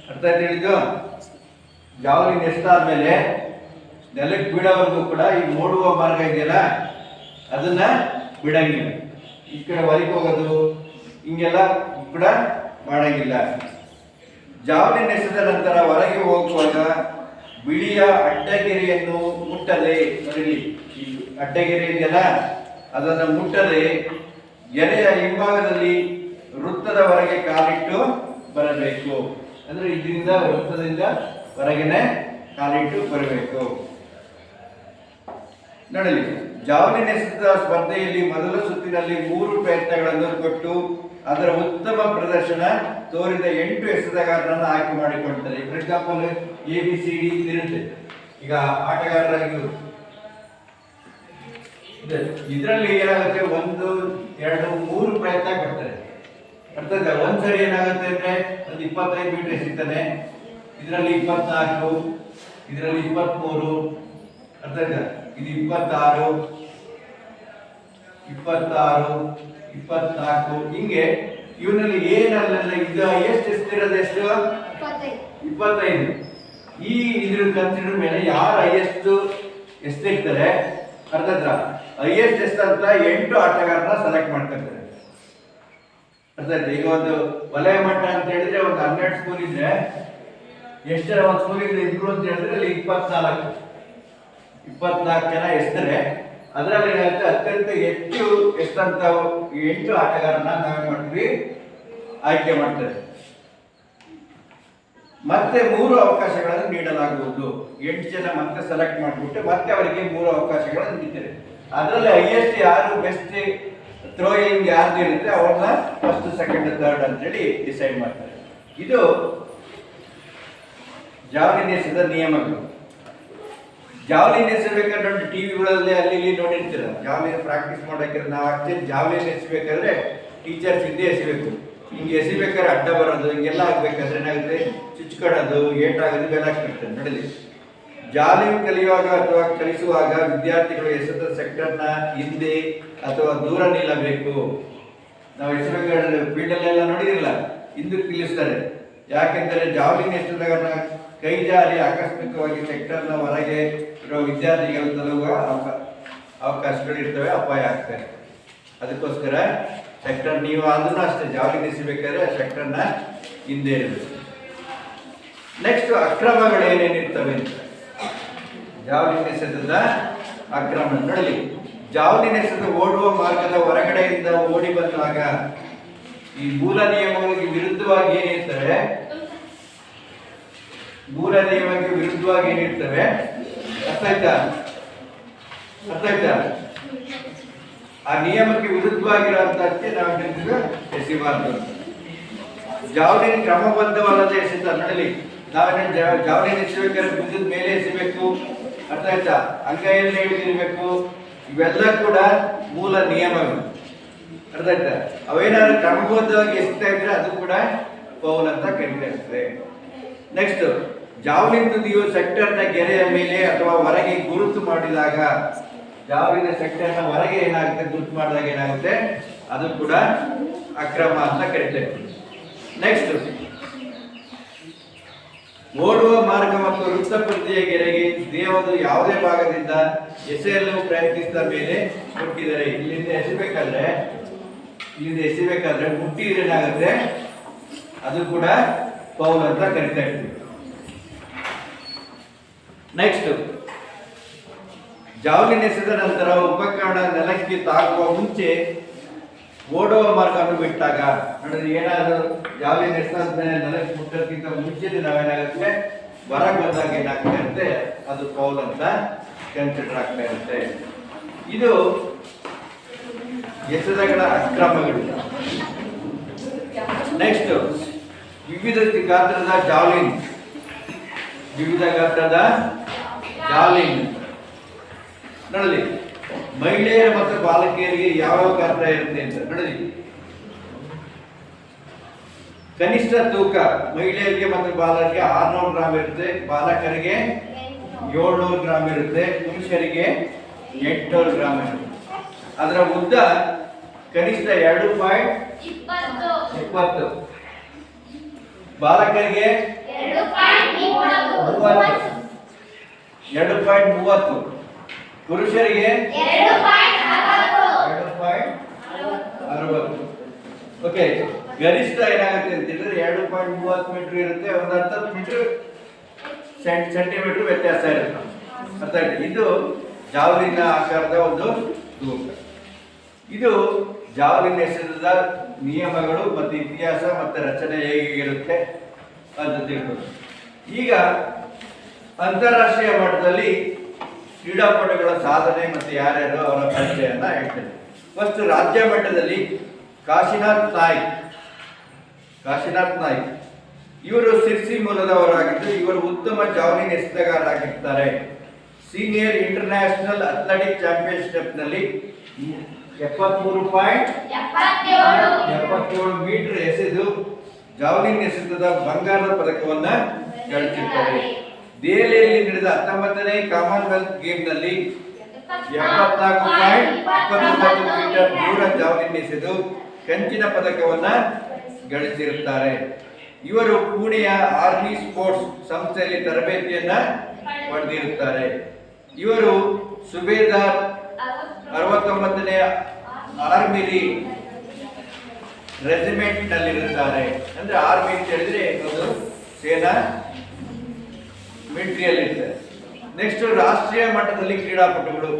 ಅರ್ಥ ಆಯ್ತು ಹೇಳಿದ್ದು? ಜಾವಲಿನ್ ಎಸೆದಾದ್ಮೇಲೆ ನೆಲಕ್ಕೆ ಬೀಳೋವರೆಗೂ ಕೂಡ ಈ ಓಡುವ ಮಾರ್ಗ ಇದೆಯಲ್ಲ ಅದನ್ನ ಬಿಡಂಗಿಲ್ಲ. ಈ ಕಡೆ ಹೊರಗೆ ಹೋಗೋದು ಹಿಂಗೆಲ್ಲ ಕೂಡ ಮಾಡಂಗಿಲ್ಲ. ಜಾವಲಿನ್ ಎಸೆದ ನಂತರ ಹೊರಗೆ ಹೋಗುವಾಗ ಬಿಳಿಯ ಅಡ್ಡಗೆರೆಯನ್ನು ಮುಟ್ಟದೆ, ನೋಡಿ ಈ ಅಡ್ಡಗೆರೆ ಇದೆಯಲ್ಲ ಅದನ್ನು ಮುಟ್ಟದೆ ಗೆರೆಯ ಹಿಂಭಾಗದಲ್ಲಿ ವೃತ್ತದವರೆಗೆ ಕಾಲಿಟ್ಟು ಬರಬೇಕು. ಅಂದ್ರೆ ಇದರಿಂದ ವೃತ್ತದಿಂದ ಹೊರಗನೆ ಕಾಲಿಟ್ಟು ಬರಬೇಕು. ನೋಡಲಿ, ಜಾವಲಿನ್ ಎಸೆತ ಸ್ಪರ್ಧೆಯಲ್ಲಿ ಮೊದಲ ಸುತ್ತಿನಲ್ಲಿ 3 ಪ್ರಯತ್ನಗಳನ್ನು ಕೊಟ್ಟು ಅದರ ಉತ್ತಮ ಪ್ರದರ್ಶನ ತೋರಿದ 8 ಎಸೆತಗಾರರನ್ನು ಆಯ್ಕೆ ಮಾಡಿಕೊಳ್ತಾರೆ. ಫಾರ್ ಎಕ್ಸಾಂಪಲ್ ABCD ಇರುತ್ತೆ. ಈಗ ಆಟಗಾರರಾಗಿ ಇದರಲ್ಲಿ ಏನಾಗುತ್ತೆ, 1, 2, 3 ಪ್ರಯತ್ನ ಕೊಡ್ತಾರೆ. ಅರ್ಥಾತ್ ಒಂದ್ಸರಿ ಏನಾಗುತ್ತೆ ಅಂದ್ರೆ ಒಂದು 25 ಮೀಟರ್ ಎಸಿತಾನೆ, ಇದರಲ್ಲಿ 24, ಇದರಲ್ಲಿ 23, ಅರ್ಥಾತ್ ಇದು 26, 24 ಹಿಂಗೆ. ಇವನಲ್ಲಿ ಏನಲ್ಲ ಇದು ಎಷ್ಟು ಎಷ್ಟಿರೋದು, ಎಷ್ಟು 25. ಈ ಇದ್ರ ಕನ್ಸಿಡರ್ ಮೇಲೆ ಯಾರು ಹೈಯೆಸ್ಟ್ ಎಷ್ಟಿರ್ತಾರೆ ಅರ್ಥಾತ್ ಹೈಯೆಸ್ಟ್ ಎಷ್ಟಂತ 8 ಆಟಗಾರನ ಸೆಲೆಕ್ಟ್ ಮಾಡ್ಕೊಳ್ತಾರೆ. ಅರ್ಥಾತ್ ಈಗ ಒಂದು ವಲಯ ಮಟ್ಟ ಅಂತ ಹೇಳಿದ್ರೆ ಒಂದು 12 ಸ್ಕೂಲ್ ಇದ್ರೆ ಎಷ್ಟು ಜನ ಒಂದು ಸ್ಕೂಲಿಂದ ಇದ್ರು ಅಂತ ಹೇಳಿದ್ರೆ ಅಲ್ಲಿ 24 ಜನ ಎಸ್ತಾರೆ. ಅದರಲ್ಲಿ ಅತ್ಯಂತ ಹೆಚ್ಚು ಎಷ್ಟಂತ 8 ಆಟಗಾರನ ನಾವೇನ್ ಮಾಡ್ತೀವಿ, ಆಯ್ಕೆ ಮಾಡ್ತಾರೆ. ಮತ್ತೆ 3 ಅವಕಾಶಗಳನ್ನು ನೀಡಲಾಗುವುದು. 8 ಜನ ಮತ್ತೆ ಸೆಲೆಕ್ಟ್ ಮಾಡಿಬಿಟ್ಟು ಮತ್ತೆ ಅವರಿಗೆ 3 ಅವಕಾಶಗಳನ್ನು ನೀಡ್ತಾರೆ. ಅದರಲ್ಲಿ ಹೈಯೆಸ್ಟ್ ಯಾರು ಬೆಸ್ಟ್ ಥ್ರೋಯಿಂಗ್ ಯಾರ್ದು ಇರುತ್ತೆ ಅವ್ರನ್ನ ಫಸ್ಟ್, ಸೆಕೆಂಡ್, ಥರ್ಡ್ ಅಂತೇಳಿ ಡಿಸೈಡ್ ಮಾಡ್ತಾರೆ. ಇದು ಜಾವಲಿನ್ ಎಸೆದ ನಿಯಮಗಳು. ಜಾವಲಿನ್ ಎಸೆಬೇಕಾದ್ರೆ ನೋಡಿ ಟಿವಿಗಳಲ್ಲಿ ಅಲ್ಲಿ ಇಲ್ಲಿ ನೋಡಿರ್ತೀರ. ಜಾವಲಿನ್ ಪ್ರಾಕ್ಟೀಸ್ ಮಾಡೋಕೆ ನಾವು ಆಕ್ಚುಲಿ ಜಾವಲಿನ್ ಎಸೆಬೇಕಾದ್ರೆ ಟೀಚರ್ಸ್ ಹಿಂದೆ ಎಸಿಬೇಕು. ಹಿಂಗೆ ಎಸಿಬೇಕಾದ್ರೆ ಅಡ್ಡ ಬರೋದು ಹಿಂಗೆಲ್ಲ ಆಗ್ಬೇಕಾದ್ರೆ ಏನಾಗುತ್ತೆ, ಚುಚ್ಕೊಡೋದು, ಏಟಾಗೋದು ಇವೆಲ್ಲ ಆಗ್ತಿರ್ತದೆ. ನೋಡಲಿ, ಜಾವಲಿನ್ ಕಲಿಯುವಾಗ ಅಥವಾ ಕಲಿಸುವಾಗ ವಿದ್ಯಾರ್ಥಿಗಳು ಎಸೆದ ಸೆಕ್ಟರ್ನ ಹಿಂದೆ ಅಥವಾ ದೂರ ನಿಲ್ಲಬೇಕು. ನಾವು ಎಸೆಬೇಕಾದ್ರೆ ಫೀಲ್ಡಲ್ಲೆಲ್ಲ ನೋಡಿದಿರಲ್ಲ, ಹಿಂದಕ್ಕೆ ನಿಲ್ಲಿಸ್ತಾರೆ. ಯಾಕೆಂದರೆ ಜಾವಲಿನ್ ಎಸೆದಾಗ ಕೈ ಜಾರಿ ಆಕಸ್ಮಿಕವಾಗಿ ಸೆಕ್ಟರ್ನ ಹೊರಗೆ ಇರೋ ವಿದ್ಯಾರ್ಥಿಗಳು ತಲುಪುವ ಅವಕಾಶಗಳಿರ್ತವೆ, ಅಪಾಯ ಆಗ್ತವೆ. ಅದಕ್ಕೋಸ್ಕರ ಸೆಕ್ಟರ್ ನೀವು ಅದನ್ನು ಅಷ್ಟೇ ಜಾವಲಿನ್ ಎಸೆಬೇಕಾದ್ರೆ ಸೆಕ್ಟರ್ನ ಹಿಂದೆ ಇರಬೇಕು. ನೆಕ್ಸ್ಟ್ ಅಕ್ರಮಗಳು ಏನೇನಿರ್ತವೆ ಅಂತ, ಜಾವಲಿನ್ ಎಸೆತದ ಅಕ್ರಮ ನೋಡಲಿ. ಜಾವಲಿನ್ ಎಸೆತ ಓಡುವ ಮಾರ್ಗದ ಹೊರಗಡೆಯಿಂದ ಓಡಿ ಬಂದಾಗ ಈ ಮೂಲ ನಿಯಮಗಳಿಗೆ ವಿರುದ್ಧವಾಗಿ ಏನಿರ್ತವೆ, ಮೂಲ ನಿಯಮಕ್ಕೆ ವಿರುದ್ಧವಾಗಿ ಏನಿರ್ತವೆ, ಅರ್ಥ ಆಯ್ತಾ? ಆ ನಿಯಮಕ್ಕೆ ವಿರುದ್ಧವಾಗಿರುವಂತಕ್ಕೆ ನಾವು ಎಸೆಬಾರ್ದು. ಜಾವಲಿನ್ ಕ್ರಮಬದ್ಧವಲ್ಲದ ಎಸೆತ ನೋಡಲಿ. ನಾವೇನು ಜಾವಲಿನ್ ಎಸೆಬೇಕಾದ್ರೆ ಭುಜದ ಮೇಲೆ ಎಸೆಬೇಕು, ಅರ್ಥ ಆಯ್ತಾ? ಅಂಗೈಯಲ್ಲಿ ಹಿಡಿದಿರ್ಬೇಕು. ಇವೆಲ್ಲ ಕೂಡ ಮೂಲ ನಿಯಮಗಳು, ಅರ್ಥ ಆಯ್ತಾ? ಅವೇನಾದ್ರು ಕ್ರಮಬದ್ಧವಾಗಿ ಎಸೆತಾ ಇದ್ರೆ ಅದು ಕೂಡ ಫೌಲ್ ಅಂತ ಕರೀತಾ ಇರ್ತದೆ. ನೆಕ್ಸ್ಟ್, ಜಾವಲಿನ್ ತುದಿಯು ಸೆಕ್ಟರ್ನ ಗೆರೆಯ ಮೇಲೆ ಅಥವಾ ಹೊರಗೆ ಗುರುತು ಮಾಡಿದಾಗ, ಜಾವಲಿನ್ ಸೆಕ್ಟರ್ನ ಹೊರಗೆ ಏನಾಗುತ್ತೆ, ಗುರುತು ಮಾಡಿದಾಗ ಏನಾಗುತ್ತೆ, ಅದು ಕೂಡ ಅಕ್ರಮ ಅಂತ ಕರೀತಾ ಇರ್ತದೆ. ನೆಕ್ಸ್ಟ್, ಓಡುವ ಮಾರ್ಗ ಮತ್ತು ವೃತ್ತಪತಿಯ ಗೆರೆಗೆ ದೇಹದ ಯಾವುದೇ ಭಾಗದಿಂದ ಎಸೆಯಲು ಪ್ರಯತ್ನಿಸಿದ ಮೇಲೆ ಮುಟ್ಟಿದರೆ, ಇಲ್ಲಿಂದ ಎಸಿಬೇಕಾದ್ರೆ ಮುಟ್ಟಿದ್ರೆ ಏನಾಗುತ್ತೆ, ಅದು ಕೂಡ ಫೌಲ್ ಅಂತ ಕರಿತಾ ಇರ್ತೀವಿ. ನೆಕ್ಸ್ಟ್, ಜಾವಲಿನ್ ಎಸೆದ ನಂತರ ಉಪಕರಣ ನೆಲಕ್ಕೆ ತಾಗುವ ಮುಂಚೆ ಓಡುವ ಮಾರ್ಗವನ್ನು ಬಿಟ್ಟಾಗ, ನೋಡಿದ್ರೆ ಏನಾದರೂ ಜಾವಲಿನ್ ಎಸೆದ ನೆಲಕ್ಕೆ ಮುಟ್ಟೋದಕ್ಕಿಂತ ಮುಂಚೆ ನಾವೇನಾಗುತ್ತೆ, ಹೊರಗೆ ಬಂದಾಗ ಏನಾಗ್ತಾ ಇರುತ್ತೆ, ಅದು ಫೌಲ್ ಅಂತ ಕನ್ಸಿಡರ್ ಆಗ್ತಾ ಇರುತ್ತೆ. ಇದು ಎಸೆದಗಳ ಅಕ್ರಮಗಳು. ನೆಕ್ಸ್ಟ್, ವಿವಿಧ ಗಾತ್ರದ ಜಾವಲಿನ್ ನೋಡಿ, ಮಹಿಳೆಯರ ಮತ್ತು ಬಾಲಕಿಯರಿಗೆ ಯಾವ ಗಾತ್ರ ಇರುತ್ತೆ ಅಂತ ನೋಡಿ. ಕನಿಷ್ಠ ತೂಕ ಮಹಿಳೆಯರಿಗೆ ಮತ್ತು ಬಾಲಕರಿಗೆ 600 ಗ್ರಾಂ ಇರುತ್ತೆ, ಬಾಲಕರಿಗೆ 700 ಗ್ರಾಂ ಇರುತ್ತೆ, ಪುರುಷರಿಗೆ 800 ಗ್ರಾಂ ಇರುತ್ತೆ. ಅದರ ಉದ್ದ ಕನಿಷ್ಠ 2.20, ಬಾಲಕರಿಗೆ 2.30, ಪುರುಷರಿಗೆ 2.60. ಓಕೆ, ಗರಿಷ್ಠ ಏನಾಗುತ್ತೆ ಅಂತ ಹೇಳಿದ್ರೆ 2.30 ಮೀಟರ್ ಇರುತ್ತೆ, ಒಂದು 10 ಸೆಂಟಿಮೀಟರ್ ವ್ಯತ್ಯಾಸ ಇರುತ್ತೆ. ಅರ್ಥ ಆಯ್ತು? ಇದು ಜಾವಲಿನ ಆಕಾರದ ಒಂದು ತೂಕ. ಇದು ಜಾವಲಿನ್ ಎಸೆತದ ನಿಯಮಗಳು ಮತ್ತು ಇತಿಹಾಸ ಮತ್ತು ರಚನೆ ಹೇಗಿರುತ್ತೆ ಅಂತ ತಿಳ್ಕೊಂಡು, ಈಗ ಅಂತಾರಾಷ್ಟ್ರೀಯ ಮಟ್ಟದಲ್ಲಿ ಕ್ರೀಡಾಪಟುಗಳ ಸಾಧನೆ ಮತ್ತು ಯಾರ್ಯಾರು ಅವರ ಪರಿಚಯನ್ನ ಹೇಳ್ತೇನೆ. ಫಸ್ಟ್, ರಾಜ್ಯ ಮಟ್ಟದಲ್ಲಿ ಕಾಶಿನಾಥ್ ನಾಯ್ಕ್ ಇವರು ಸಿರ್ಸಿ ಮೂಲದವರಾಗಿದ್ದು ಇವರು ಉತ್ತಮ ಜಾವಲಿನ್ ಎಸೆತಗಾರರಾಗಿರ್ತಾರೆ. ಸೀನಿಯರ್ ಇಂಟರ್ನ್ಯಾಷನಲ್ ಅಥ್ಲೆಟಿಕ್ ಚಾಂಪಿಯನ್ಶಿಪ್ ನಲ್ಲಿ 73.77 ಮೀಟರ್ ಎಸೆದು ಜಾವಲಿನ್ ಎಸೆತದ ಬಂಗಾರದ ಪದಕವನ್ನ ಗಳಿಸಿದ್ದಾರೆ. ದೆಹಲಿಯಲ್ಲಿ ನಡೆದ 19ನೇ ಕಾಮನ್ವೆಲ್ತ್ ಗೇಮ್ನಲ್ಲಿ 74.29 ಮೀಟರ್ ದೂರ ಜಾವಲಿನ್ ಎಸೆದು ಕಂಚಿನ ಪದಕವನ್ನ ಗಳಿಸಿರುತ್ತಾರೆ. ಇವರು ಪುಣೆಯ ಆರ್ಮಿ ಸ್ಪೋರ್ಟ್ಸ್ ಸಂಸ್ಥೆಯಲ್ಲಿ ತರಬೇತಿಯನ್ನ ಪಡೆದಿರುತ್ತಾರೆ. ಇವರು ಸುಬೇದಾರ್ 69ನೇ ಆರ್ಮಿ ರೆಜಿಮೆಂಟ್ ನಲ್ಲಿರುತ್ತಾರೆ. ಅಂದ್ರೆ ಆರ್ಮಿ ಅಂತ ಹೇಳಿದ್ರೆ ಅದು ಸೇನಾ ಮಿಲಿಟರಿಯಲ್ಲಿ ಇರ್ತಾರೆ. ನೆಕ್ಸ್ಟ್, ರಾಷ್ಟ್ರೀಯ ಮಟ್ಟದಲ್ಲಿ ಕ್ರೀಡಾಪಟುಗಳು.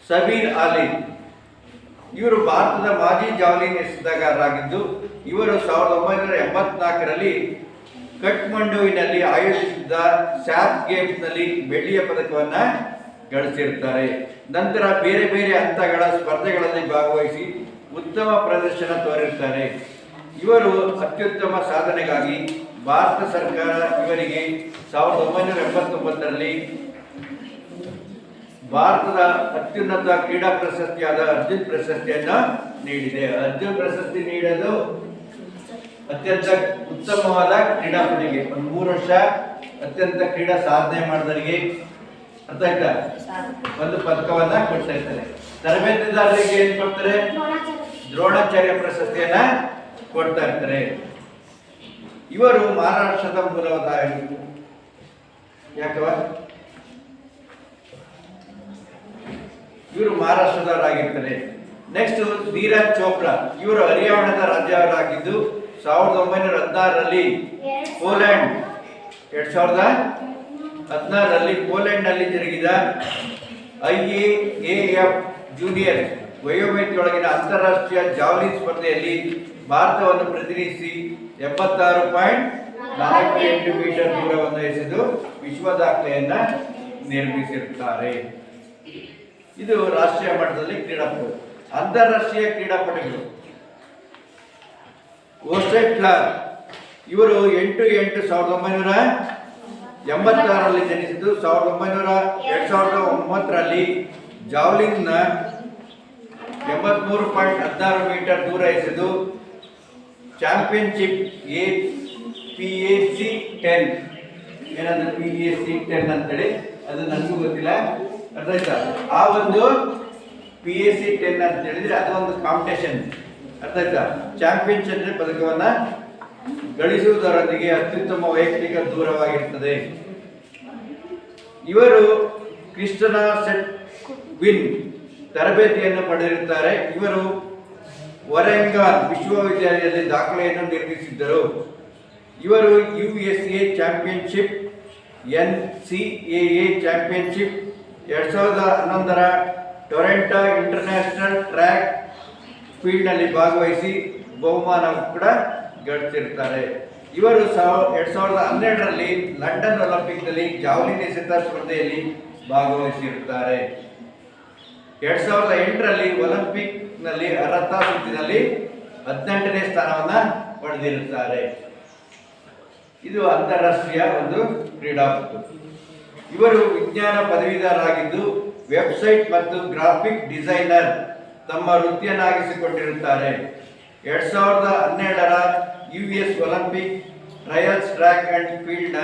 ಸಬೀರ್ ಅಲಿ ಇವರು ಭಾರತದ ಮಾಜಿ ಜಾವಲಿನ್ ಎಸೆತಗಾರರಾಗಿದ್ದು ಇವರು 1984ರಲ್ಲಿ ಕಠ್ಮಂಡುವಿನಲ್ಲಿ ಆಯೋಜಿಸಿದ್ದ ಸ್ಯಾಫ್ ಗೇಮ್ಸ್ ನಲ್ಲಿ ಬೆಳ್ಳಿಯ ಪದಕವನ್ನ ಗಳಿಸಿರುತ್ತಾರೆ. ನಂತರ ಬೇರೆ ಬೇರೆ ಹಂತಗಳ ಸ್ಪರ್ಧೆಗಳಲ್ಲಿ ಭಾಗವಹಿಸಿ ಉತ್ತಮ ಪ್ರದರ್ಶನ ತೋರಿರುತ್ತಾರೆ. ಇವರು ಅತ್ಯುತ್ತಮ ಸಾಧನೆಗಾಗಿ ಭಾರತ ಸರ್ಕಾರ ಇವರಿಗೆ 1989ರಲ್ಲಿ ಭಾರತದ ಅತ್ಯುನ್ನತ ಕ್ರೀಡಾ ಪ್ರಶಸ್ತಿಯಾದ ಅರ್ಜುನ್ ಪ್ರಶಸ್ತಿಯನ್ನು ನೀಡಿದೆ. ಅರ್ಜುನ್ ಪ್ರಶಸ್ತಿ ನೀಡಲು ಅತ್ಯಂತ ಉತ್ತಮವಾದ ಕ್ರೀಡಾಪಟುಗೆ, 3 ವರ್ಷ ಅತ್ಯಂತ ಕ್ರೀಡಾ ಸಾಧನೆ ಮಾಡಿದವರಿಗೆ ಅರ್ಥ ಆಯ್ತಾ, ಒಂದು ಪದಕವನ್ನ ಕೊಡ್ತಾ ಇರ್ತಾರೆ. ತರಬೇತಿದಾರರಿಗೆ ಏನ್ ಕೊಡ್ತಾರೆ, ದ್ರೋಣಾಚಾರ್ಯ ಪ್ರಶಸ್ತಿಯನ್ನ ಕೊಡ್ತಾ ಇರ್ತಾರೆ. ಇವರು ಮಹಾರಾಷ್ಟ್ರದ ಮೂಲದವರು. ಯಾಕವ ಇವರು ಮಹಾರಾಷ್ಟ್ರದವರಾಗಿರ್ತಾರೆ. ನೆಕ್ಸ್ಟ್, ಧೀರಜ್ ಚೋಪ್ರಾ ಇವರು ಹರಿಯಾಣದ ರಾಜ್ಯವರಾಗಿದ್ದು 1916ರಲ್ಲಿ ಪೋಲೆಂಡ್ ನಲ್ಲಿ ಜರುಗಿದ IAAF ಜೂನಿಯರ್ ವಯೋಮಿತಿಯೊಳಗಿನ ಅಂತಾರಾಷ್ಟ್ರೀಯ ಜಾವಲಿನ್ ಸ್ಪರ್ಧೆಯಲ್ಲಿ ಭಾರತವನ್ನು ಪ್ರತಿನಿಧಿಸಿ 76.48 ಮೀಟರ್ ದೂರವನ್ನು ಎಸೆದು ವಿಶ್ವ ದಾಖಲೆಯನ್ನ ನಿರ್ಮಿಸಿರುತ್ತಾರೆ. ಇದು ರಾಷ್ಟ್ರೀಯ ಮಟ್ಟದಲ್ಲಿ ಕ್ರೀಡಾಪಟುಗಳು. ಅಂತಾರಾಷ್ಟ್ರೀಯ ಕ್ರೀಡಾಪಟುಗಳು ಓಸ್ಟೆಡ್ ಕ್ಲಾರ್ಕ್ ಇವರು 8/8/1986ರಲ್ಲಿ ಜನಿಸಿದ್ದು 2009ರಲ್ಲಿ ಜಾವಲಿನ್ 83.16 ಮೀಟರ್ ದೂರ ಎಸೆದು ಚಾಂಪಿಯನ್ಶಿಪ್ PAC 10 ಏನಂದ್ರೆ PAC 10 ಅಂತೇಳಿ ಅದು ನನಗೂ ಗೊತ್ತಿಲ್ಲ, ಅರ್ಥ ಆಯ್ತಾ? ಆ ಒಂದು PAC 10 ಅಂತ ಹೇಳಿದ್ರೆ ಅದು ಒಂದು ಕಾಂಪಿಟೇಷನ್, ಅರ್ಥ ಆಯ್ತಾ? ಚಾಂಪಿಯನ್ಶಿಪ್ ಪದಕವನ್ನ ಗಳಿಸುವುದರೊಂದಿಗೆ ಅತ್ಯುತ್ತಮ ವೈಯಕ್ತಿಕ ದೂರವಾಗಿರುತ್ತದೆ. ಇವರು ಕ್ರಿಸ್ಟನ ಸೆಟ್ವಿನ್ ತರಬೇತಿಯನ್ನು ಪಡೆದಿರುತ್ತಾರೆ. ಇವರು ವರೆಂಗಾನ್ ವಿಶ್ವವಿದ್ಯಾಲಯದಲ್ಲಿ ದಾಖಲೆಯನ್ನು ನಿರ್ಮಿಸಿದ್ದರು. ಇವರು USA ಚಾಂಪಿಯನ್ಶಿಪ್, NCAA ಚಾಂಪಿಯನ್ಶಿಪ್, 2011ರ ಟೊರೆಂಟೊ ಇಂಟರ್ನ್ಯಾಷನಲ್ ಟ್ರ್ಯಾಕ್ ಫೀಲ್ಡ್ನಲ್ಲಿ ಭಾಗವಹಿಸಿ ಬಹುಮಾನ ಕೂಡ ಗಳಿಸಿರುತ್ತಾರೆ. ಇವರು 2012ರಲ್ಲಿ ಲಂಡನ್ ಒಲಿಂಪಿಕ್ನಲ್ಲಿ ಜಾವಲಿನ್ ಎಸೆತ ಸ್ಪರ್ಧೆಯಲ್ಲಿ ಭಾಗವಹಿಸಿರುತ್ತಾರೆ. 2008ರಲ್ಲಿ ಒಲಿಂಪಿಕ್ನಲ್ಲಿ ಅರ್ಹತಾ ಸುತ್ತಿನಲ್ಲಿ 18ನೇ ಸ್ಥಾನವನ್ನು ಪಡೆದಿರುತ್ತಾರೆ. ಇದು ಅಂತಾರಾಷ್ಟ್ರೀಯ ಒಂದು ಕ್ರೀಡಾಪಟು. ಇವರು ವಿಜ್ಞಾನ ಪದವೀಧರರಾಗಿದ್ದು ವೆಬ್ಸೈಟ್ ಮತ್ತು ಗ್ರಾಫಿಕ್ ಡಿಸೈನರ್ ತಮ್ಮ ವೃತ್ತಿಯನ್ನಾಗಿಸಿಕೊಂಡಿರುತ್ತಾರೆ. 2012ರ US Olympic trials track and ಫೀಲ್ಡ್ನ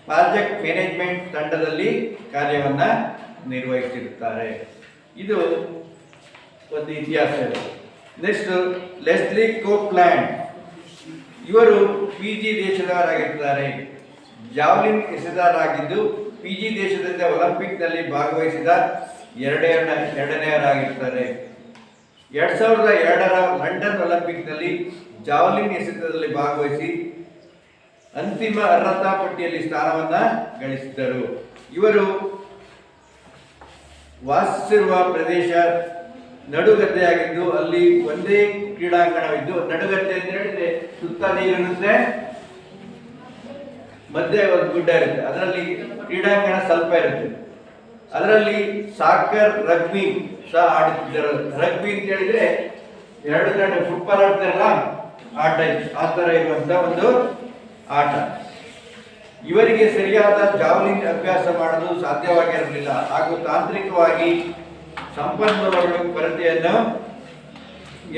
ಪ್ರಾಜೆಕ್ಟ್ ಮ್ಯಾನೇಜ್ಮೆಂಟ್ ತಂಡದಲ್ಲಿ ಕಾರ್ಯವನ್ನು ನಿರ್ವಹಿಸಿರುತ್ತಾರೆ. ಇದು ಒಂದು ಇತಿಹಾಸ. Next, Leslie Copeland. ಇವರು ಫಿಜಿ ದೇಶದವರಾಗಿರುತ್ತಾರೆ. ಜಾವ್ಲಿನ್ ಎಸೆತಗಾರರಾಗಿದ್ದು ಫಿಜಿ ದೇಶದಿಂದ ಒಲಿಂಪಿಕ್ನಲ್ಲಿ ಭಾಗವಹಿಸಿದ ಎರಡನೆಯವರಾಗಿರುತ್ತಾರೆ. 2002ರ ಲಂಡನ್ ಒಲಿಂಪಿಕ್ನಲ್ಲಿ ಜಾವ್ಲಿನ್ ಎಸೆತದಲ್ಲಿ ಭಾಗವಹಿಸಿ ಅಂತಿಮ ಅರ್ಹತಾ ಪಟ್ಟಿಯಲ್ಲಿ ಸ್ಥಾನವನ್ನು ಗಳಿಸಿದರು. ಇವರು ವಾಸಿಸಿರುವ ಪ್ರದೇಶ ನಡುಗದ್ದೆಯಾಗಿದ್ದು ಅಲ್ಲಿ ಒಂದೇ ಕ್ರೀಡಾಂಗಣವಿದ್ದು, ನಡುಗದ್ದೆ ಅಂತ ಹೇಳಿದ್ರೆ ಸುತ್ತ ನೀರಿರುತ್ತೆ, ಮಧ್ಯೆ ಒಂದು ಗುಡ್ಡ ಇರುತ್ತೆ, ಅದರಲ್ಲಿ ಕ್ರೀಡಾಂಗಣ ಸ್ವಲ್ಪ ಇರುತ್ತೆ. ಅದರಲ್ಲಿ ಸಾಕರ್, ರಗ್ಬಿ ಸಹ ಆಡುತ್ತಿದ್ದರು. ರಗ್ಬಿ ಅಂತ ಹೇಳಿದ್ರೆ ಎರಡು ಕಡೆ ಫುಟ್ಬಾಲ್ ಆಡ್ತಾರಲ್ಲ ಆ ಟೈಪ್, ಆ ಥರ ಇರುವಂತ ಒಂದು ಆಟ. ಇವರಿಗೆ ಸರಿಯಾದ ಜಾವ್ಲಿನ್ ಅಭ್ಯಾಸ ಮಾಡಲು ಸಾಧ್ಯವಾಗಿರಲಿಲ್ಲ ಹಾಗೂ ತಾಂತ್ರಿಕವಾಗಿ ಸಂಪನ್ಮೂಲಗಳ ಕೊರತೆಯನ್ನು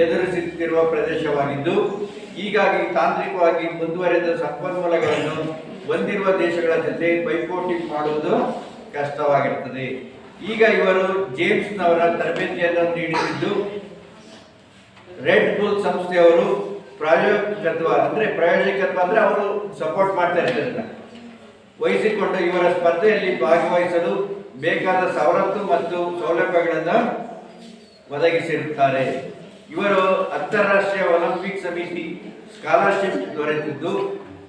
ಎದುರಿಸುತ್ತಿರುವ ಪ್ರದೇಶವಾಗಿದ್ದು, ಹೀಗಾಗಿ ತಾಂತ್ರಿಕವಾಗಿ ಮುಂದುವರೆದ ಸಂಪನ್ಮೂಲಗಳನ್ನು ಹೊಂದಿರುವ ದೇಶಗಳ ಜೊತೆ ಪೈಪೋಟಿ ಮಾಡುವುದು ಕಷ್ಟವಾಗಿರುತ್ತದೆ. ಈಗ ಇವರು ಜೇಮ್ಸ್ನವರ ತರಬೇತಿಯನ್ನು ನೀಡುತ್ತಿದ್ದು, ರೆಡ್ ಬುಲ್ ಸಂಸ್ಥೆಯವರು ಪ್ರಾಯೋಜಕತ್ವ ಅಂದ್ರೆ ಅವರು ಸಪೋರ್ಟ್ ಮಾಡ್ತಾ ಇರ್ತಾರೆ, ವಹಿಸಿಕೊಂಡು ಇವರ ಸ್ಪರ್ಧೆಯಲ್ಲಿ ಭಾಗವಹಿಸಲು ಬೇಕಾದ ಸವಲತ್ತು ಮತ್ತು ಸೌಲಭ್ಯಗಳನ್ನು ಒದಗಿಸಿರುತ್ತಾರೆ. ಇವರು ಅಂತಾರಾಷ್ಟ್ರೀಯ ಒಲಿಂಪಿಕ್ ಸಮಿತಿ ಸ್ಕಾಲರ್ಶಿಪ್ ದೊರೆತಿದ್ದು,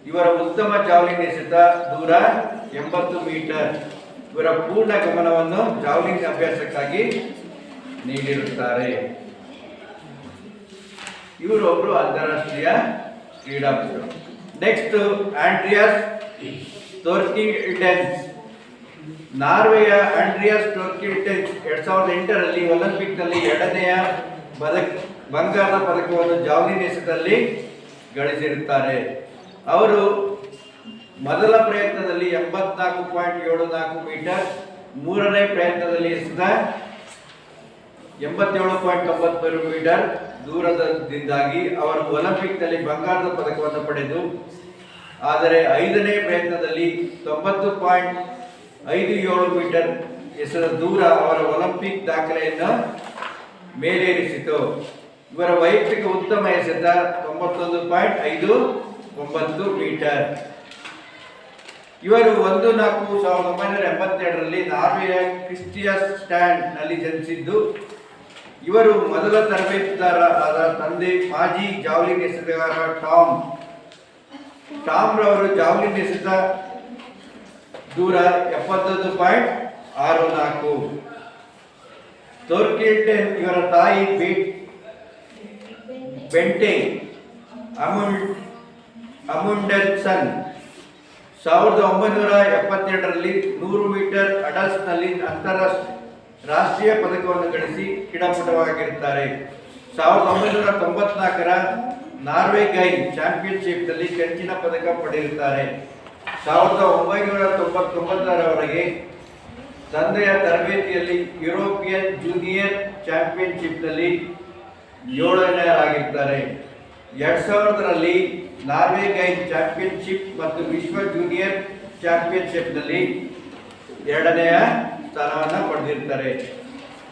ಇವರ ಉತ್ತಮ ಜಾವ್ಲಿನ್ ಎಸೆತ ದೂರ 80 ಮೀಟರ್. ಇವರ ಪೂರ್ಣ ಗಮನವನ್ನು ಜಾವ್ಲಿನ್ ಅಭ್ಯಾಸಕ್ಕಾಗಿ ನೀಡಿರುತ್ತಾರೆ. ಇವರು ಒಬ್ಬರು ಅಂತಾರಾಷ್ಟ್ರೀಯ ಕ್ರೀಡಾಪಟು. Next, Andreas Thorkildsen. ನಾರ್ವೆಯ ಆಂಡ್ರಿಯಾಸ್ ಟೋರ್ಕಿಲ್ಡೆನ್ಸ್ 2008ರಲ್ಲಿ ಒಲಿಂಪಿಕ್ನಲ್ಲಿ ಎರಡನೆಯ ಬಂಗಾರದ ಪದಕವನ್ನು ಜಾವ್ಲಿನ್ ಎಸೆತದಲ್ಲಿ ಗಳಿಸಿರುತ್ತಾರೆ. ಅವರು ಮೊದಲ ಪ್ರಯತ್ನದಲ್ಲಿ 84.74 ಮೀಟರ್, ಮೂರನೇ ಪ್ರಯತ್ನದಲ್ಲಿ ಎಸೆದ 87.93 ಮೀಟರ್ ದೂರದಿಂದಾಗಿ ಅವರು ಒಲಿಂಪಿಕ್ನಲ್ಲಿ ಬಂಗಾರದ ಪದಕವನ್ನು ಪಡೆದು, ಆದರೆ 5ನೇ ಪ್ರಯತ್ನದಲ್ಲಿ 90.57 ಮೀಟರ್ ಎಸೆದ ದೂರ ಅವರ ಒಲಿಂಪಿಕ್ ದಾಖಲೆಯನ್ನು ಮೇಲೇರಿಸಿತು. ಇವರ ವೈಯಕ್ತಿಕ ಉತ್ತಮ ಎಸೆತ 91.59 ಮೀಟರ್. ಇವರು 1/4/1982ರಲ್ಲಿ ನಾರ್ವೆಯ ಕ್ರಿಸ್ಟಿಯಾನ್ಸ್ಟಾಡ್ ನಲ್ಲಿ ಜನಿಸಿದ್ದು, ಇವರು ಮೊದಲ ತರಬೇತುದಾರರಾದ ತಂದೆ ಮಾಜಿ ಜಾವ್ಲಿನ್ ಎಸೆತಗಾರ ಟಾಮ್ ರವರು ಜಾವ್ಲಿನ್ ಎಸೆತ ದೂರ 71.64. ಟೋರ್ಕಿಲ್ಡೆನ್ ಇವರ ತಾಯಿ ಬೆಂಟೆ ಅಮುಂಡೆನ್ಸನ್ 1972ರಲ್ಲಿ 100 ಮೀಟರ್ ಅಡಲ್ಸ್ನಲ್ಲಿ ರಾಷ್ಟ್ರೀಯ ಪದಕವನ್ನು ಗಳಿಸಿ ಕ್ರೀಡಾಪಟುವಾಗಿರುತ್ತಾರೆ. 1994ರ ನಾರ್ವೆಗೈನ್ ಚಾಂಪಿಯನ್ಶಿಪ್ನಲ್ಲಿ ಕಂಚಿನ ಪದಕ ಪಡೆದಿರುತ್ತಾರೆ. 1999ರವರೆಗೆ ತಂದೆಯ ತರಬೇತಿಯಲ್ಲಿ ಯುರೋಪಿಯನ್ ಜೂನಿಯರ್ ಚಾಂಪಿಯನ್ಶಿಪ್ನಲ್ಲಿ 7ನೇಯರಾಗಿರ್ತಾರೆ. 2000ರಲ್ಲಿ ನಾರ್ವೆಗೈನ್ ಚಾಂಪಿಯನ್ಶಿಪ್ ಮತ್ತು ವಿಶ್ವ ಜೂನಿಯರ್ ಚಾಂಪಿಯನ್ಶಿಪ್ನಲ್ಲಿ 2ನೇ ಸ್ಥಾನವನ್ನು ಪಡೆದಿರ್ತಾರೆ.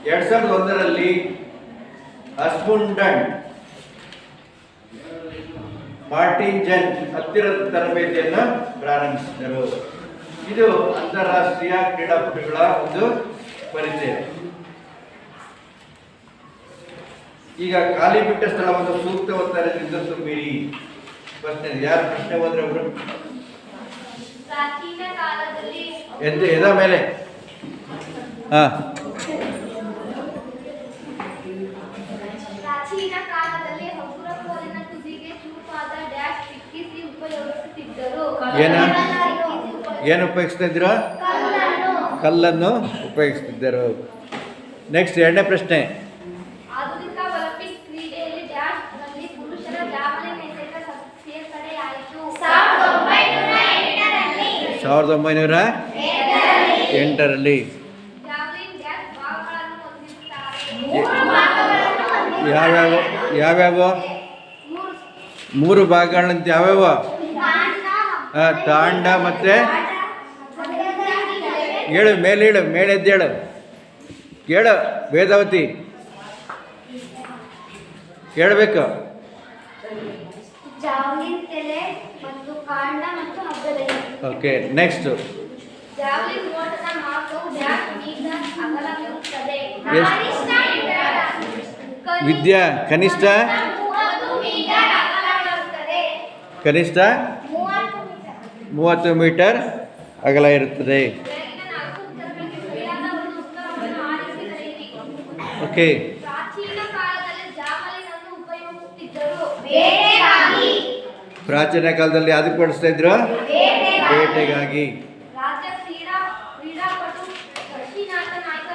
2001ರಲ್ಲಿ ಮಾರ್ಟಿನ್ ಜನ್ ಹತ್ತಿರದ ತರಬೇತಿಯನ್ನು ಪ್ರಾರಂಭಿಸಿದರು. ಇದು ಅಂತಾರಾಷ್ಟ್ರೀಯ ಕ್ರೀಡಾಪಟುಗಳ ಒಂದು ಪರಿಚಯ. ಈಗ ಖಾಲಿ ಬಿಟ್ಟ ಸ್ಥಳವನ್ನು ಸೂಕ್ತ ಉತ್ತರದಿಂದ ತುಂಬಿರಿ. ಪ್ರಶ್ನೆ ಯಾರು ಪ್ರಶ್ನೆ ಹೋದ್ರೆ ಅವರು ಪ್ರಾಚೀನ ಕಾಲದಲ್ಲಿ ಎದ ಮೇಲೆ ಪ್ರಾಚೀನ ಕಾಲದಲ್ಲಿ ಹಗುರ ಕೋಲಿನ ತುದಿಗೆ ಚೂಪಾದ ಡ್ಯಾಶ್ ಸಿಕ್ಕಿಸಿ ಉಪಯೋಗಿಸುತ್ತಿದ್ದರು. ಏನು ಉಪಯೋಗಿಸ್ತಿದ್ರು? ಕಲ್ಲನ್ನು ಉಪಯೋಗಿಸ್ತಿದ್ದರು. ನೆಕ್ಸ್ಟ್ ಎರಡನೇ ಪ್ರಶ್ನೆ. ಆಧುನಿಕ ಒಲಿಂಪಿಕ್ ಕ್ರೀಡೆಯಲ್ಲಿ ಡ್ಯಾಶ್ ನಲ್ಲಿ ಪುರುಷರ ಜಾವಲಿನ್ ಎಸೆತ ಸೇರ್ಪಡೆಯಾಯಿತು. 1908ರಲ್ಲಿ. ಜಾವಲಿನ್ ಡ್ಯಾಶ್ ಭಾಗಗಳನ್ನು ಹೊಂದಿರುತ್ತಾರೆ. ಯಾವ್ಯಾವ? ಮೂರು ಭಾಗಗಳಂತ ಯಾವ್ಯಾವ? ತಾಂಡ ಮತ್ತೆ ಹೇಳು, ಮೇಲೆ ಎದ್ದೇಳು, ಹೇಳು ವೇದಾವತಿ, ಹೇಳ್ಬೇಕು. ಜಾವಲಿನ್ ತಲೆ ಮತ್ತು ಕಾಂಡ ಮತ್ತು ಹಗ್ಗದಲ್ಲಿ. Okay, next. ಜಾವಲಿನ್ ಓಟದ ಮಾರ್ಗವು ಡ್ಯಾಶ್ ಮೀಟರ್ ಅಗಲವಿರುತ್ತದೆ. ವಿದ್ಯಾ ಕನಿಷ್ಠ 30 ಮೀಟರ್ ಅಗಲವಿರುತ್ತದೆ. ಕನಿಷ್ಠ 30 ಮೀಟರ್ ಅಗಲ ಇರುತ್ತದೆ. ಕೆಳಗಿನ 4 ಉತ್ತರಗಳಿಗೆ ಸರಿಯಾದ ಒಂದು ಉತ್ತರವನ್ನು ಆರಿಸಿ ಬರೆಯಿರಿ. ಓಕೆ. ಪ್ರಾಚೀನ ಕಾಲದಲ್ಲಿ ಜಾವಲಿನ್ ಅನ್ನು ಉಪಯೋಗಿಸುತ್ತಿದ್ದರು ಬೇಟೆಗಾಗಿ. ಪ್ರಾಚೀನ ಕಾಲದಲ್ಲಿ ಅದಕ್ಕೆ ಬಳಸ್ತಾ ಇದ್ರು? ಬೇಟೆಗಾಗಿ. ರಾಜ್ಯ ಕ್ರೀಡಾಪಟು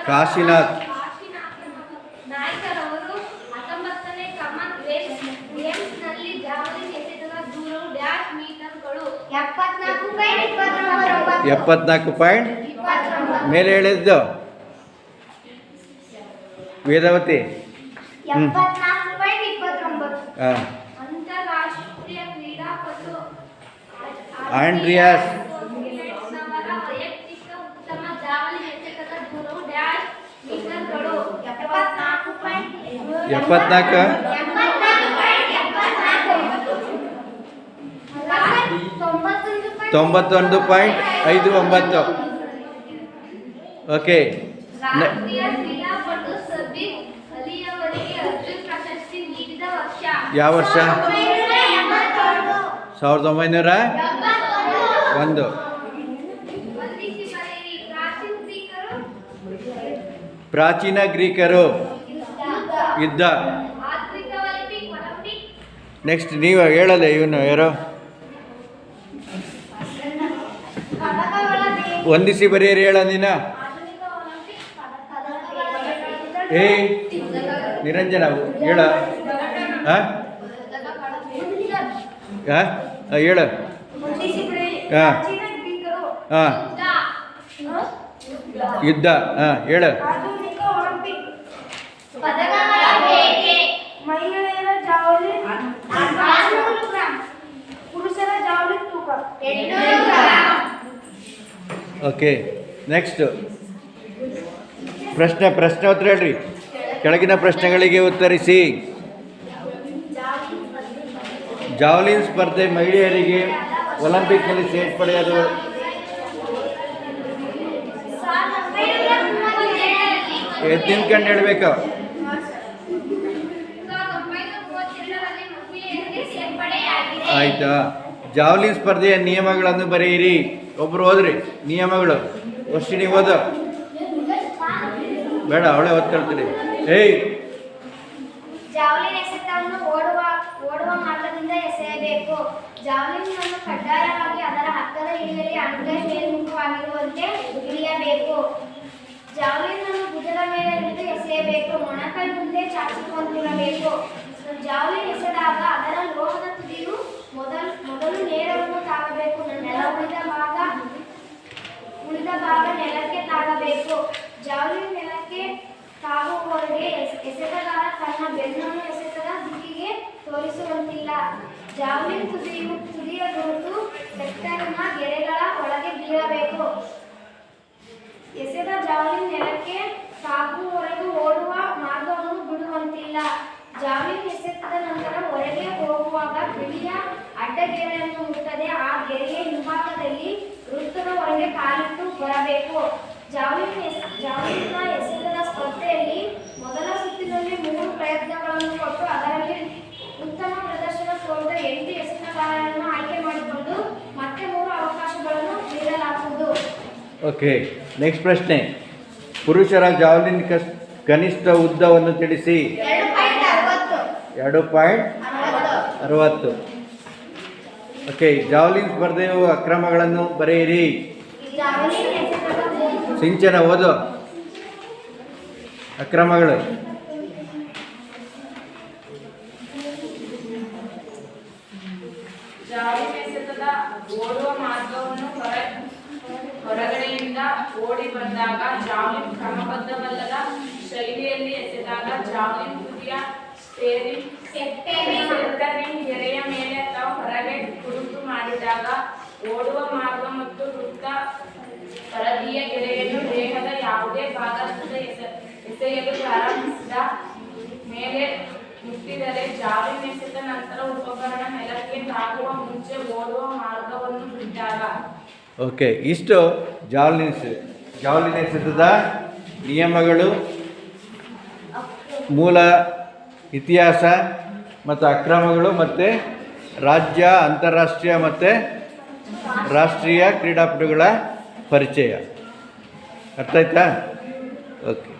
ಕಾಶಿನಾಥ್ ನಾಯ್ಕರವರು 19ನೇ ಕಾಮನ್ವೆಲ್ತ್ ಗೇಮ್ಸ್ನಲ್ಲಿ ಜಾವಲಿನ್ ಎಸೆತದ ದೂರವು ಡ್ಯಾಶ್ ಮೀಟರ್ಗಳು 74.29 ಮೇಲೆ ಹೇಳಿದ್ದು ವೇದಾವತಿ. 74.29. ಅಂತಾರಾಷ್ಟ್ರೀಯ ಕ್ರೀಡಾಪಟು ಆಂಡ್ರಿಯಾಸ್ ನವರ ವೈಯಕ್ತಿಕ ಉತ್ತಮ ಜಾವಲಿನ್ ಎಸೆತದ ದೂರವು ಡ್ಯಾಶ್ ಮೀಟರ್ಗಳು 74. 91.59. ಓಕೆ. ರಾಷ್ಟ್ರೀಯ ಕ್ರೀಡಾಪಟು ಸಬೀರ್ ಅಲಿಯವರಿಗೆ ಅರ್ಜುನ್ ಪ್ರಶಸ್ತಿ ನೀಡಿದ ವರ್ಷ ಯಾವ ವರ್ಷ? 1901. ವಂದಿಸಿ ಬರೆಯಿರಿ. ಪ್ರಾಚೀನ ಗ್ರೀಕರು ಯುದ್ಧ. ಆಧುನಿಕ ಒಲಿಂಪಿಕ್ ನೆಕ್ಸ್ಟ್ ನೀವು ಹೇಳಲ್ಲ, ಇವನು ಯಾರೋ ವಂದಿಸಿ ಬರೆಯಿರಿ, ಹೇಳ ನೀನ. ಆಧುನಿಕ ಒಲಿಂಪಿಕ್ ಏಯ್ ನಿರಂಜನ ಹೇಳ. ಹೇಳು. ಯುದ್ಧ. ಹೇಳು. ಆಧುನಿಕ ಒಲಿಂಪಿಕ್ ಪದಕಗಳ ಬೇಟೆ. ಮಹಿಳೆಯರ ಜಾವಲಿನ್ 500 ಗ್ರಾಂ, ಪುರುಷರ ಜಾವಲಿನ್ ತೂಕ 800 ಗ್ರಾಂ. ಓಕೆ, ನೆಕ್ಸ್ಟ್ ಪ್ರಶ್ನೆ ಉತ್ತರ ಹೇಳ್ರಿ. ಕೆಳಗಿನ ಪ್ರಶ್ನೆಗಳಿಗೆ ಉತ್ತರಿಸಿ. ಜಾವಲಿನ್ ಸ್ಪರ್ಧೆ ಮಹಿಳೆಯರಿಗೆ ಒಲಿಂಪಿಕ್ನಲ್ಲಿ ಸೇರ್ಪಡೆಯಾದ ತಿನ್ಕೊಂಡು ಹೇಳ್ಬೇಕು. 1932ರಲ್ಲಿ ಮಹಿಳೆಯರಿಗೆ ಸೇರ್ಪಡೆಯಾಗಿದೆ. ಆಯ್ತಾ? ಜಾವಲಿನ್ ಸ್ಪರ್ಧೆಯ ನಿಯಮಗಳನ್ನು ಬರೆಯಿರಿ. ಒಬ್ರು ಓದ್ರಿ ನಿಯಮಗಳು. ವರ್ಷಿಣಿ ಓದ ಬೇಡ, ಅವಳೇ ಓದ್ಕೊಳ್ತೀನಿ. ಏಯ್, ಜಾವಲಿನ್ ಎಸೆತವನ್ನು ಓಡುವ ಮಾರ್ಗದಿಂದ ಎಸೆಯಬೇಕು. ಜಾವಲಿನ್ ಅನ್ನು ಕಡ್ಡಾಯವಾಗಿ ಅದರ ಹಗ್ಗದ ಹಿಡಿಯಲ್ಲಿ ಅಂಗೈ ಮೇಲ್ಮುಖವಾಗಿರುವಂತೆ ಹಿಡಿಯಬೇಕು. ಜಾವಲಿನ್ ಅನ್ನು ಭುಜದ ಮೇಲೆ ಹಿಡಿದು ಎಸೆಯಬೇಕು. ಮೊಣಕೈ ಮುಂದೆ ಚಾಚಿರುವಂತಿರಬೇಕು. ಜಾವಲಿನ್ ಎಸೆದಾಗ ಅದರ ಲೋಹದ ತುದಿಯು ಮೊದಲು ನೇರವನ್ನು ತಾಗಬೇಕು. ನಂತರ ಉಳಿದ ಭಾಗ ನೆಲಕ್ಕೆ ತಾಗಬೇಕು. ಜಾವಲಿನ್ ನೆಲಕ್ಕೆ ತಾಗುವವರೆಗೆ ಎಸೆತಗಾರ ತನ್ನ ಬೆನ್ನನ್ನು ಎಸೆತದ ದಿಕ್ಕಿಗೆ ತೋರಿಸುವಂತಿಲ್ಲ. ಜಾವಲಿನ್ ತುದಿಯ ಗುರುತು ಸೆಕ್ಟರ್ನ ಗೆರೆಗಳ ಒಳಗೆ ಬೀಳಬೇಕು. ಎಸೆದ ಜಾವಲಿನ್ ನೆಲಕ್ಕೆ ತಾಗುವವರೆಗೂ ಓಡುವ ಮಾರ್ಗವನ್ನು ಬಿಡುವಂತಿಲ್ಲ. ಜಾವೆಲಿನ್ ಎಸೆತದ ನಂತರ ಹೊರಗೆ ಹೋಗುವಾಗ ಬಿಳಿಯ ಅಡ್ಡಗೆರೆಯನ್ನು ಮುಟ್ಟದೆ ಆ ಗೆರೆಯ ಹಿಂಭಾಗದಲ್ಲಿ ವೃತ್ತದ ಹೊರಗೆ ಕಾಲಿಟ್ಟು ಬರಬೇಕು. ಜಾವೆಲಿನ್ನ ಎಸೆತದ ಸ್ಪರ್ಧೆಯಲ್ಲಿ ಮೊದಲ ಸುತ್ತಿನಲ್ಲಿ 3 ಪ್ರಯತ್ನಗಳನ್ನು ಕೊಟ್ಟು ಅದರಲ್ಲಿ ಉತ್ತಮ ಪ್ರದರ್ಶನ ತೋರಿದ 8 ಎಸೆತಗಾರರನ್ನು ಆಯ್ಕೆ ಮಾಡಿಕೊಂಡು ಮತ್ತೆ 3 ಅವಕಾಶಗಳನ್ನು ನೀಡಲಾಗುವುದು. ಓಕೆ, ನೆಕ್ಸ್ಟ್ ಪ್ರಶ್ನೆ. ಪುರುಷರ ಜಾವ್ಲಿನ್ ಕನಿಷ್ಠ ಉದ್ದವನ್ನು ತಿಳಿಸಿ. 2.60. ಓಕೆ, ಜಾವ್ಲಿನ್ ಸ್ಪರ್ಧೆಯ ಅಕ್ರಮಗಳನ್ನು ಬರೆಯಿರಿ. ಜಾವೆಲಿನ್ ಎಸೆತದ ಸಿಂಚನ ಓದು. ಅಕ್ರಮಗಳು. ಜಾವೆಲಿನ್ ಎಸೆತದ ಓಡುವ ಮಾರ್ಗವನ್ನು ಹೊರಗಡೆಯಿಂದ ಓಡಿ ಬಂದಾಗ ಜಾವೆಲಿನ್ ಕ್ರಮಬದ್ಧವಲ್ಲದ ಶೈಲಿಯಲ್ಲಿ ಎಸೆದಾಗ ಜಾವೆಲಿನ್ ತುದಿಯ ಸೆಂಟರಿಂಗ್ ಗೆರೆಯ ಮೇಲೆ ಅಥವಾ ಹೊರಗೆ ಗುರುತು ಮಾಡಿದಾಗ ಓಡುವ ಮಾರ್ಗ ಮತ್ತು ವೃತ್ತ ಪರದೀಯ ಗೆರೆಯನ್ನು ದೇಹದ ಯಾವುದೇ ಭಾಗದಿಂದ ಎಸೆಯಲು ಪ್ರಾರಂಭಿಸಿದ ಮೇಲೆ ಮುಟ್ಟಿದರೆ ಜಾವೆಲಿನ್ ಎಸೆದ ನಂತರ ಉಪಕರಣ ನೆಲಕ್ಕೆ ತಾಗುವ ಮುಂಚೆ ಓಡುವ ಮಾರ್ಗವನ್ನು ಬಿಟ್ಟಾಗ. ಓಕೆ, ಇಷ್ಟು ಜಾವ್ಲಿನ್ ಎಸೆತದ ನಿಯಮಗಳು, ಮೂಲ ಇತಿಹಾಸ ಮತ್ತು ಅಕ್ರಮಗಳು ಮತ್ತು ರಾಜ್ಯ, ಅಂತಾರಾಷ್ಟ್ರೀಯ ಮತ್ತು ರಾಷ್ಟ್ರೀಯ ಕ್ರೀಡಾಪಟುಗಳ ಪರಿಚಯ. ಅರ್ಥ ಆಯ್ತಾ? ಓಕೆ.